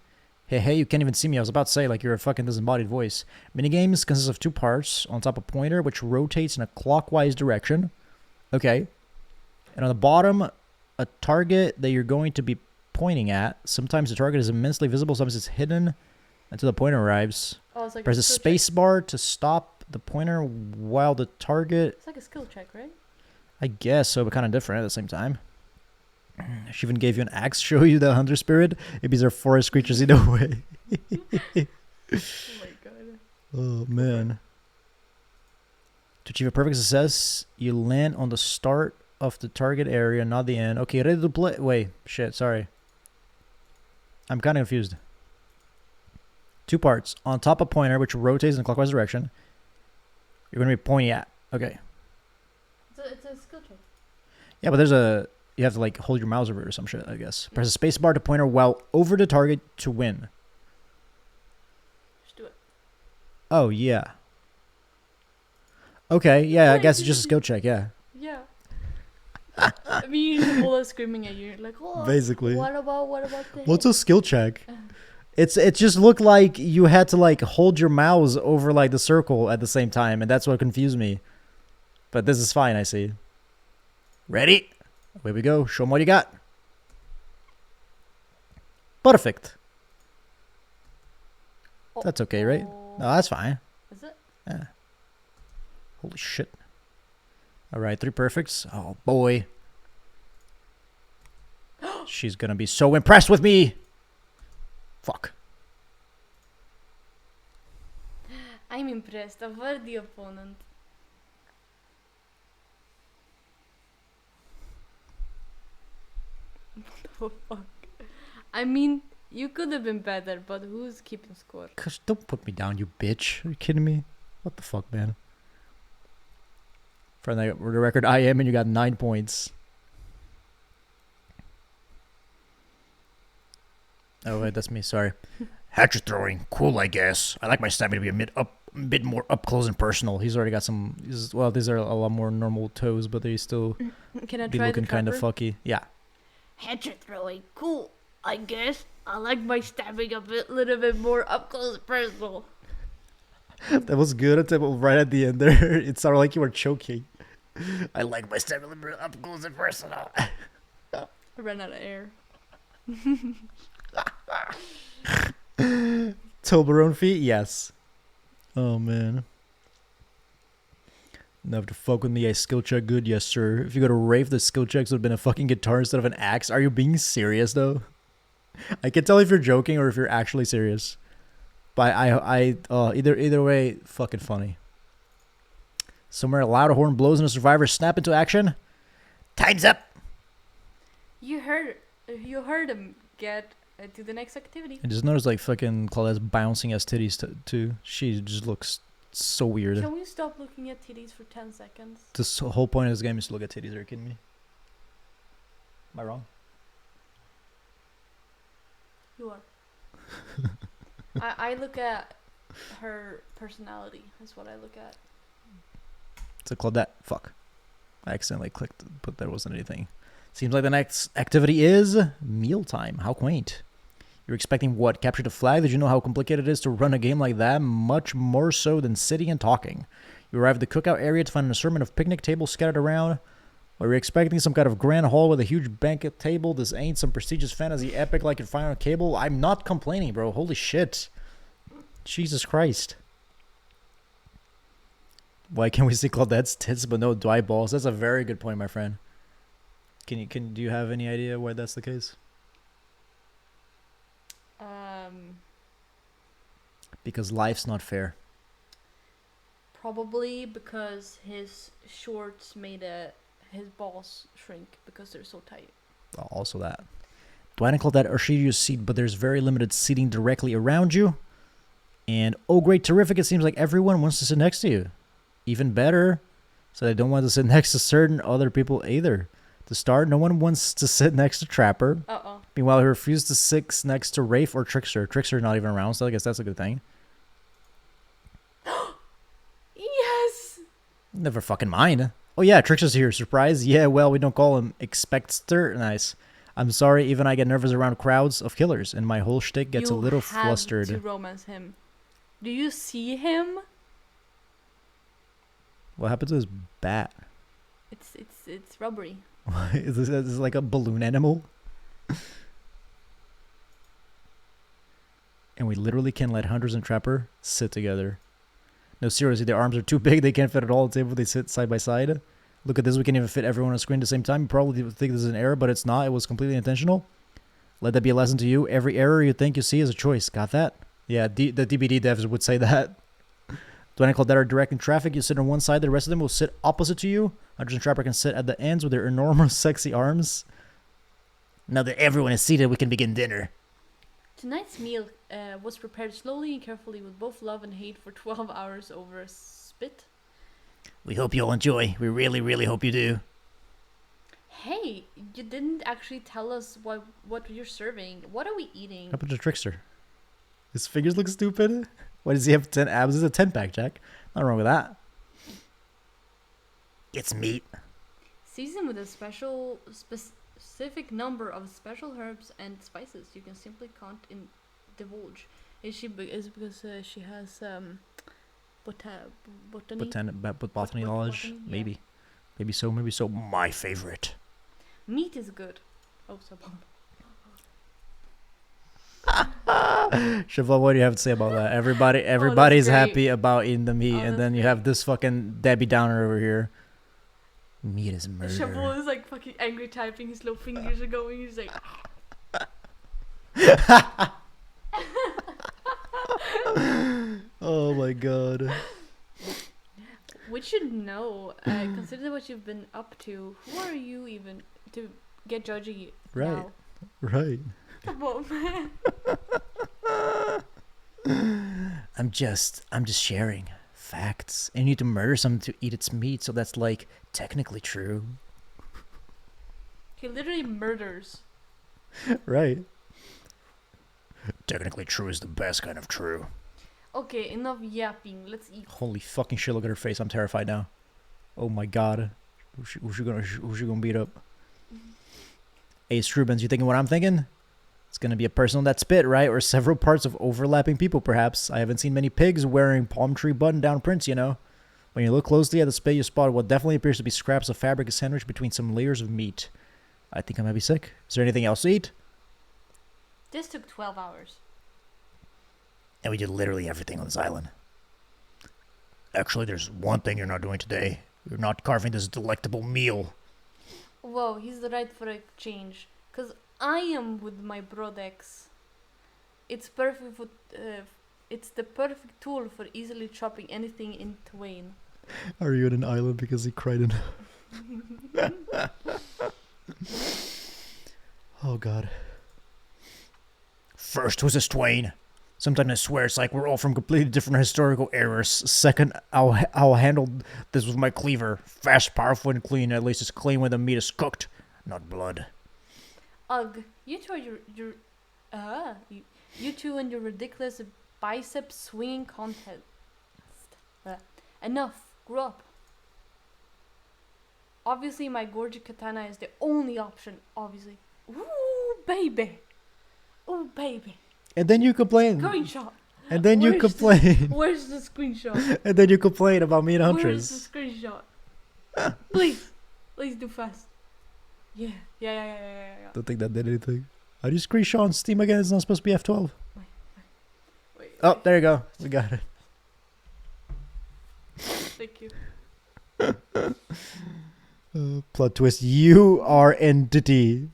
Hey, you can't even see me. I was about to say, like, you're a fucking disembodied voice. Minigames consist of 2 parts. On top, a pointer, which rotates in a clockwise direction. Okay. And on the bottom, a target that you're going to be pointing at. Sometimes the target is immensely visible. Sometimes it's hidden until the pointer arrives. Oh, it's like Press a the skill space check. bar to stop the pointer while the target... It's like a skill check, right? I guess so, but kind of different at the same time. She even gave you an axe to show you the hunter spirit. Maybe they're forest creatures either way. Oh my god. Oh, man. To achieve a perfect success, you land on the start of the target area, not the end. Okay, ready to play. Wait, shit, sorry. I'm kind of confused. 2 parts. On top of pointer, which rotates in a clockwise direction. You're going to be pointing at. Okay. It's a skill check. Yeah, but there's a... You have to, like, hold your mouse over it or some shit, I guess. Press the space bar to pointer while over the target to win. Just do it. Oh, yeah. Okay, yeah, I guess it's just a skill check, yeah. Yeah. I mean, the bullet screaming at you, like, oh, Basically. What about this? What's a skill check? It just looked like you had to, like, hold your mouse over, like, the circle at the same time, and that's what confused me. But this is fine, I see. Ready? Away we go. Show them what you got. Perfect. That's okay, right? No, that's fine. Is it? Yeah. Holy shit. Alright, 3 perfects. Oh, boy. She's gonna be so impressed with me. Fuck. I'm impressed. A worthy opponent. What the fuck? I mean, you could have been better, but who's keeping score? Gosh, don't put me down, you bitch. Are you kidding me? What the fuck, man? For the record, I am, and you got 9 points. Oh, wait, that's me. Sorry. Hatchet throwing. Cool, I guess. I like my stamina to be a bit more up close and personal. He's already got some... well, these are a lot more normal toes, but they still Can I be try looking the kind of trapper? fucky. Yeah. Hatchet throwing, cool. I guess I like my stabbing little bit more up close and personal. That was good until right at the end there. It sounded like you were choking. I like my stamina a little bit up close and personal. I ran out of air. Toblerone feet? Yes. Oh, man. Enough to fuck with me. I skill check good, yes, sir. If you go to Rafe, the skill checks would have been a fucking guitar instead of an axe. Are you being serious, though? I can tell if you're joking or if you're actually serious. But either way, fucking funny. Somewhere a loud horn blows and the survivors snap into action. Time's up! You heard him get to the next activity. I just noticed, like, fucking Claudette's bouncing as titties, too. She just looks so weird. Can we stop looking at titties for 10 seconds? The whole point of this game is to look at titties. Are you kidding me? Am I wrong? You are. I look at her personality. That's what I look at. So Claudette, fuck. I accidentally clicked, but there wasn't anything. Seems like the next activity is mealtime. How quaint. You're expecting what? Capture the flag? Did you know how complicated it is to run a game like that? Much more so than sitting and talking. You arrive at the cookout area to find an assortment of picnic tables scattered around. Or you're expecting some kind of grand hall with a huge banquet table. This ain't some prestigious fantasy epic like you'd find on cable. I'm not complaining, bro. Holy shit. Jesus Christ. Why can't we see Claudette's tits but no dry balls? That's a very good point, my friend. Do you have any idea why that's the case? Because life's not fair. Probably because his shorts made his balls shrink because they're so tight. Also that. Dwayne called that Arshidio's seat, but there's very limited seating directly around you. And oh great, terrific, it seems like everyone wants to sit next to you. Even better, so they don't want to sit next to certain other people either. To start, no one wants to sit next to Trapper. Uh-oh. Meanwhile, he refused to sit next to Rafe or Trickster. Trickster's not even around, so I guess that's a good thing. Yes! Never fucking mind. Oh yeah, Trickster's here. Surprise? Yeah, well, we don't call him Expectster. Nice. I'm sorry, even I get nervous around crowds of killers, and my whole shtick gets a little flustered. You have to romance him. Do you see him? What happened to his bat? It's rubbery. Is this like a balloon animal? And we literally can let Hunters and Trapper sit together. No, seriously, their arms are too big. They can't fit at all on the table. They sit side by side. Look at this. We can even fit everyone on the screen at the same time. You probably think this is an error, but it's not. It was completely intentional. Let that be a lesson to you. Every error you think you see is a choice. Got that? Yeah, the DBD devs would say that. When I call that are directing traffic, you sit on one side. The rest of them will sit opposite to you. Hunters and Trapper can sit at the ends with their enormous, sexy arms. Now that everyone is seated, we can begin dinner. Tonight's meal was prepared slowly and carefully with both love and hate for 12 hours over a spit. We hope you'll enjoy. We really, really hope you do. Hey, you didn't actually tell us what you're serving. What are we eating? How about the Trickster? His fingers look stupid. Why does he have 10 abs? It's a 10-pack, Jack. Not wrong with that. It's meat. Seasoned with a specific number of special herbs and spices you can simply can't divulge. Is because she has botany knowledge? Yeah. Maybe so. My favorite. Meat is good. Oh, so Siobhan, what do you have to say about that? Everybody's happy about eating the meat, and then you great. have this fucking Debbie Downer over here. Meat is murder. Shabul is like fucking angry typing. His little fingers are going. He's like. Oh my god. We should know. Consider what you've been up to. Who are you even to get judgy now? Right. Come on, man. I'm just sharing facts. And you need to murder someone to eat its meat, so that's like technically true. He literally murders. Right. Technically true is the best kind of true. Okay, enough yapping. Let's eat. Holy fucking shit, look at her face. I'm terrified now. Oh my god. Who's she gonna beat up? Hey, Strubens, you thinking what I'm thinking? It's gonna be a person on that spit, right? Or several parts of overlapping people, perhaps. I haven't seen many pigs wearing palm tree button-down prints, you know. When you look closely at the spit, you spot what definitely appears to be scraps of fabric sandwiched between some layers of meat. I think I might be sick. Is there anything else to eat? This took 12 hours. And we did literally everything on this island. Actually, there's one thing you're not doing today. You're not carving this delectable meal. Whoa, he's right for a change. Cause I am with my brodex. It's perfect for. It's the perfect tool for easily chopping anything in twain. Are you on an island because he cried enough? Oh god. First, who's this twain? Sometimes I swear it's like we're all from completely different historical eras. Second, I'll handle this with my cleaver. Fast, powerful, and clean. At least it's clean when the meat is cooked, not blood. Ugh, you two are you two and your ridiculous bicep swinging contest. Enough, grow up. Obviously, my gorgeous katana is the only option. Obviously. Ooh, baby. Ooh, baby. And then you complain. Screenshot. And then you complain. Where's the screenshot? And then you complain about me and Huntress. Where's the screenshot? Please do fast. Yeah. Don't think that did anything. How do you screenshot on Steam again? It's not supposed to be F12. Wait. Oh, there you go. We got it. Thank you. Plot twist. You are entity.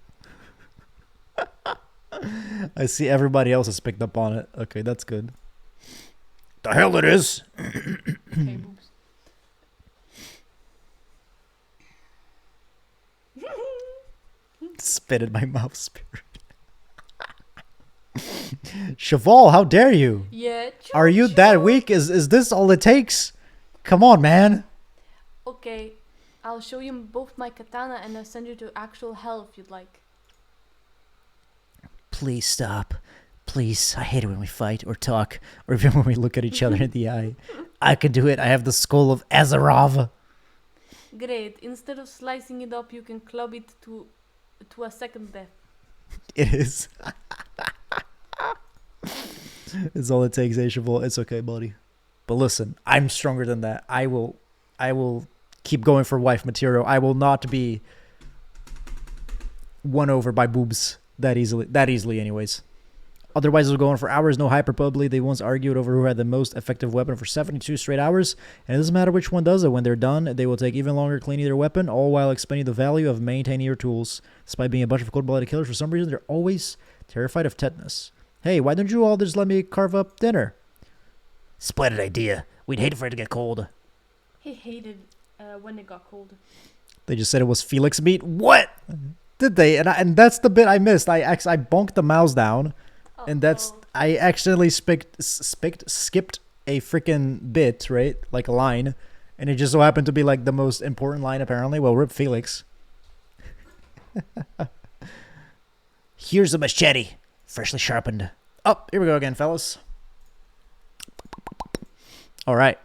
I see everybody else has picked up on it. Okay, that's good. The hell it is. Okay, boobs. Spit in my mouth, Spirit. Cheval, how dare you? Yeah. Are you that weak? Is this all it takes? Come on, man. Okay, I'll show you both my katana and I'll send you to actual hell if you'd like. Please stop. Please, I hate it when we fight or talk, or even when we look at each other in the eye. I can do it. I have the skull of Azarov. Great. Instead of slicing it up, you can club it to a second death. It is. It's all it takes, Cheval. It's okay, buddy. But listen, I'm stronger than that. I will keep going for wife material. I will not be won over by boobs that easily anyways. Otherwise, it'll go on for hours, no hyperbole. They once argued over who had the most effective weapon for 72 straight hours, and it doesn't matter which one does it. When they're done, they will take even longer cleaning their weapon, all while expending the value of maintaining your tools. Despite being a bunch of cold-blooded killers, for some reason, they're always terrified of tetanus. Hey, why don't you all just let me carve up dinner? Splendid idea. We'd hate for it to get cold. He hated when it got cold. They just said it was Felix meat. What? Did they? And that's the bit I missed. I bonked the mouse down. And that's, I accidentally skipped a freaking bit, right? Like a line. And it just so happened to be like the most important line apparently. Well, rip Felix. Here's a machete, freshly sharpened. Oh, here we go again, fellas. All right.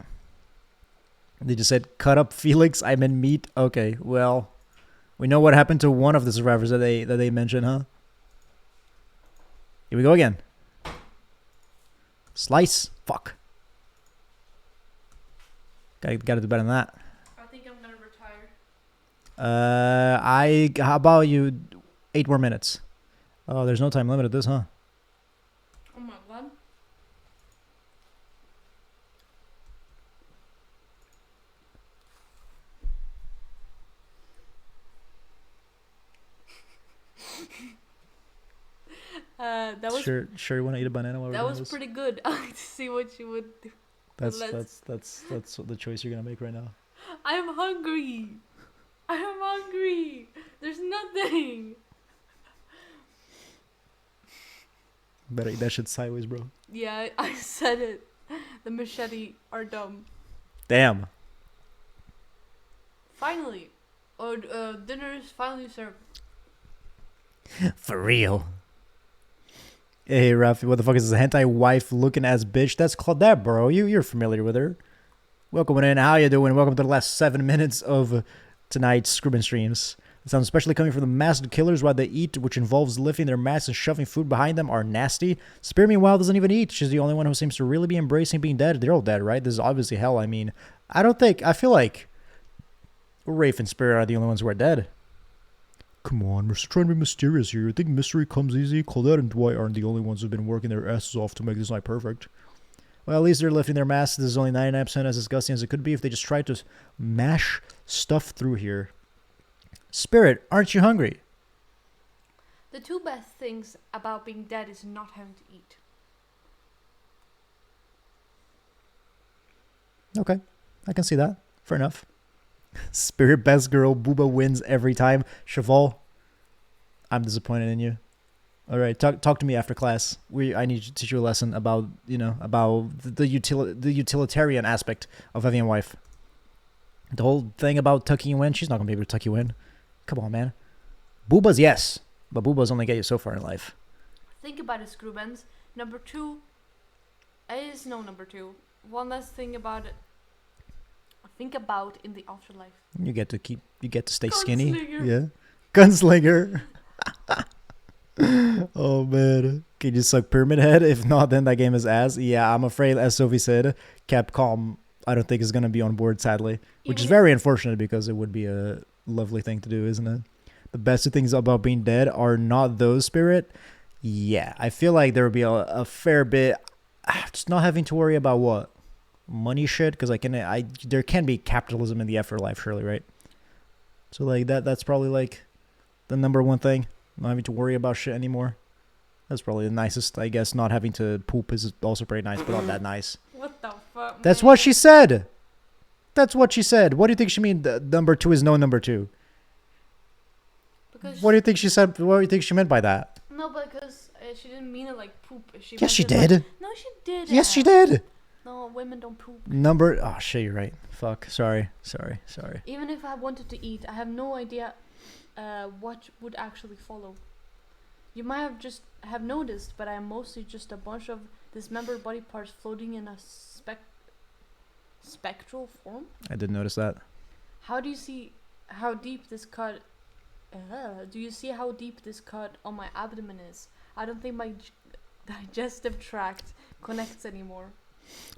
They just said, cut up Felix, I'm in meat. Okay, well, we know what happened to one of the survivors that they mentioned, huh? Here we go again. Slice. Fuck. Gotta do better than that. I think I'm gonna retire. How about you 8 more minutes? Oh, there's no time limit at this, huh? Oh my god. That was Sure you want to eat a banana while we're that doing was this? pretty good. I like to see what you would do. That's let's- the choice you're gonna make right now. I'm hungry. I'm hungry. There's nothing. Better eat that shit sideways, bro. Yeah, I said it. The machete are dumb. Damn. Finally, dinner is finally served. For real. Hey, Rafi, what the fuck is this hentai wife looking ass bitch? That's Claudette, bro. You're familiar with her. Welcome in. How you doing? Welcome to the last 7 minutes of tonight's Scribbin streams. The sounds especially coming from the masked killers while they eat, which involves lifting their masks and shoving food behind them, are nasty. Spear meanwhile doesn't even eat. She's the only one who seems to really be embracing being dead. They're all dead, right? This is obviously hell. I mean, I feel like Rafe and Spirit are the only ones who are dead. Come on, we're trying to be mysterious here. You think mystery comes easy? Claudette and Dwight aren't the only ones who've been working their asses off to make this night perfect. Well, at least they're lifting their masks. This is only 99% as disgusting as it could be if they just tried to mash stuff through here. Spirit, aren't you hungry? The two best things about being dead is not having to eat. Okay, I can see that. Fair enough. Spirit best girl, Booba wins every time. Cheval, I'm disappointed in you. All right, talk to me after class. I need to teach you a lesson about the utilitarian aspect of having a wife. The whole thing about tucking you in, she's not gonna be able to tuck you in. Come on, man. Boobas, yes, but boobas only get you so far in life. Think about it, Screwbends. Number two is no number two. One last thing about it. Think about in the afterlife. You get to stay skinny. Gunslinger. Yeah, gunslinger. Oh man, can you suck Pyramid Head? If not, then that game is ass. Yeah, I'm afraid, as Sophie said, Capcom, I don't think is gonna be on board, sadly, which is very unfortunate because it would be a lovely thing to do, isn't it? The best things about being dead are not those, Spirit. Yeah, I feel like there would be a fair bit. Just not having to worry about what money shit, because there can be capitalism in the afterlife, surely, right? So like that's probably like the number one thing. Not having to worry about shit anymore. That's probably the nicest, I guess. Not having to poop is also pretty nice, but not that nice. What the fuck? That's man? what she said. That's what she said. What do you think she mean? The number 2 is no number 2. Because What do you think she said? What do you think she meant by that? no, because she didn't mean it like poop. She Yes, meant she it like- did. no, she did. Yes, she did. No, women don't poop. Number. Oh shit, you're right. Fuck. Sorry. Even if I wanted to eat, I have no idea what would actually follow. You might have just have noticed, but I am mostly just a bunch of dismembered body parts floating in a spectral form. I did notice that. How do you see how deep this cut? Do you see how deep this cut on my abdomen is? I don't think my digestive tract connects anymore.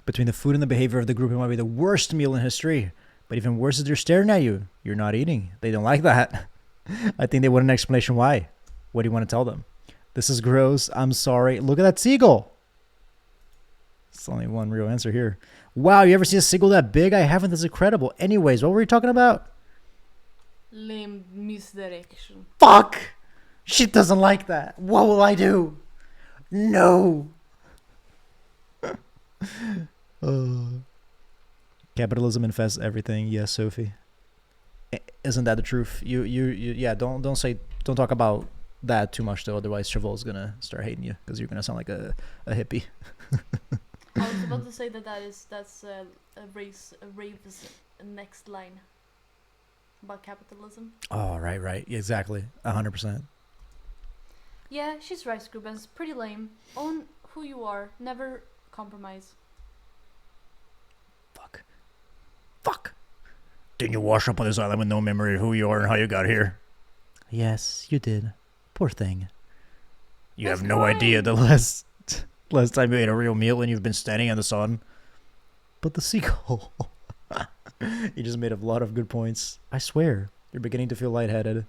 Between the food and the behavior of the group, it might be the worst meal in history. But even worse is they're staring at you. You're not eating. They don't like that. I think they want an explanation why. What do you want to tell them? This is gross. I'm sorry. Look at that seagull. It's only one real answer here. Wow, you ever see a seagull that big? I haven't. That's incredible. Anyways, what were we talking about? Lame misdirection. Fuck! She doesn't like that. What will I do? No. Capitalism infests everything. Yes, Sophie. Isn't that the truth? You yeah. Don't talk about that too much though. Otherwise, Cheval's gonna start hating you because you're gonna sound like a hippie. I was about to say that's Rave's next line about capitalism. Oh, right. Exactly. 100%. Yeah, she's right, Scribbens. Pretty lame. Own who you are. Never compromise. Fuck. Didn't you wash up on this island with no memory of who you are and how you got here? Yes, you did. Poor thing. You That's have no fine. idea the last time you ate a real meal and you've been standing in the sun. But the seagull. You just made a lot of good points. I swear, you're beginning to feel lightheaded.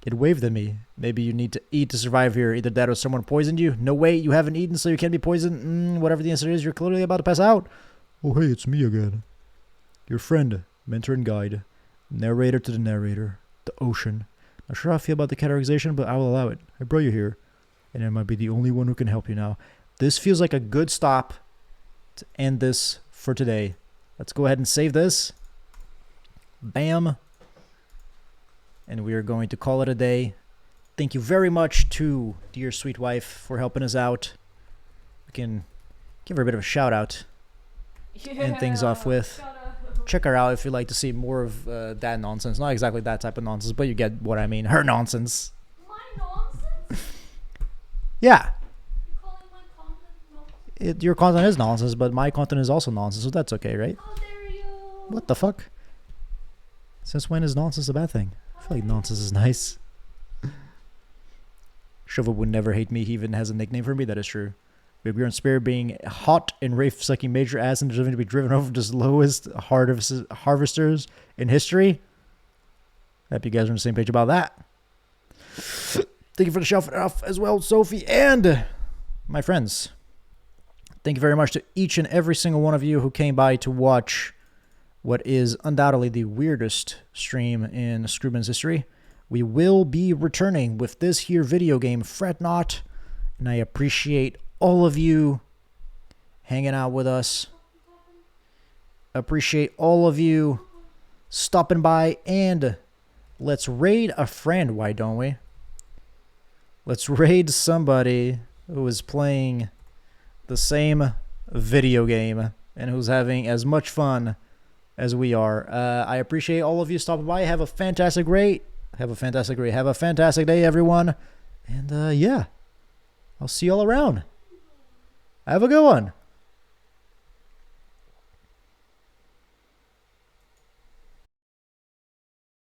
It waved at me. Maybe you need to eat to survive here. Either that or someone poisoned you. No way, you haven't eaten so you can't be poisoned. Whatever the answer is, you're clearly about to pass out. Oh hey, it's me again. Your friend, mentor and guide. Narrator to the narrator. The ocean. Not sure how I feel about the categorization, but I will allow it. I brought you here. And I might be the only one who can help you now. This feels like a good stop to end this for today. Let's go ahead and save this. Bam. And we are going to call it a day. Thank you very much to dear sweet wife for helping us out. We can give her a bit of a shout out. End things off with. Shut up. Check her out if you'd like to see more of that nonsense. Not exactly that type of nonsense, but you get what I mean. Her nonsense. My nonsense? Yeah. You calling my content nonsense? Your content is nonsense, but my content is also nonsense, so that's okay, right? How dare you? What the fuck? Since when is nonsense a bad thing? I feel like nonsense is nice. Shovel would never hate me. He even has a nickname for me. That is true. We agree on Spirit being hot and Rafe sucking major ass and deserving to be driven over to the lowest harvesters in history. Hope you guys are on the same page about that. Thank you for the shout out as well, Sophie, and my friends. Thank you very much to each and every single one of you who came by to watch what is undoubtedly the weirdest stream in Screwman's history. We will be returning with this here video game, Fret Not, and I appreciate all of you hanging out with us. Appreciate all of you stopping by, and let's raid a friend, why don't we? Let's raid somebody who is playing the same video game and who's having as much fun as we are. I appreciate all of you stopping by. Have a fantastic day, everyone. And yeah, I'll see you all around. Have a good one.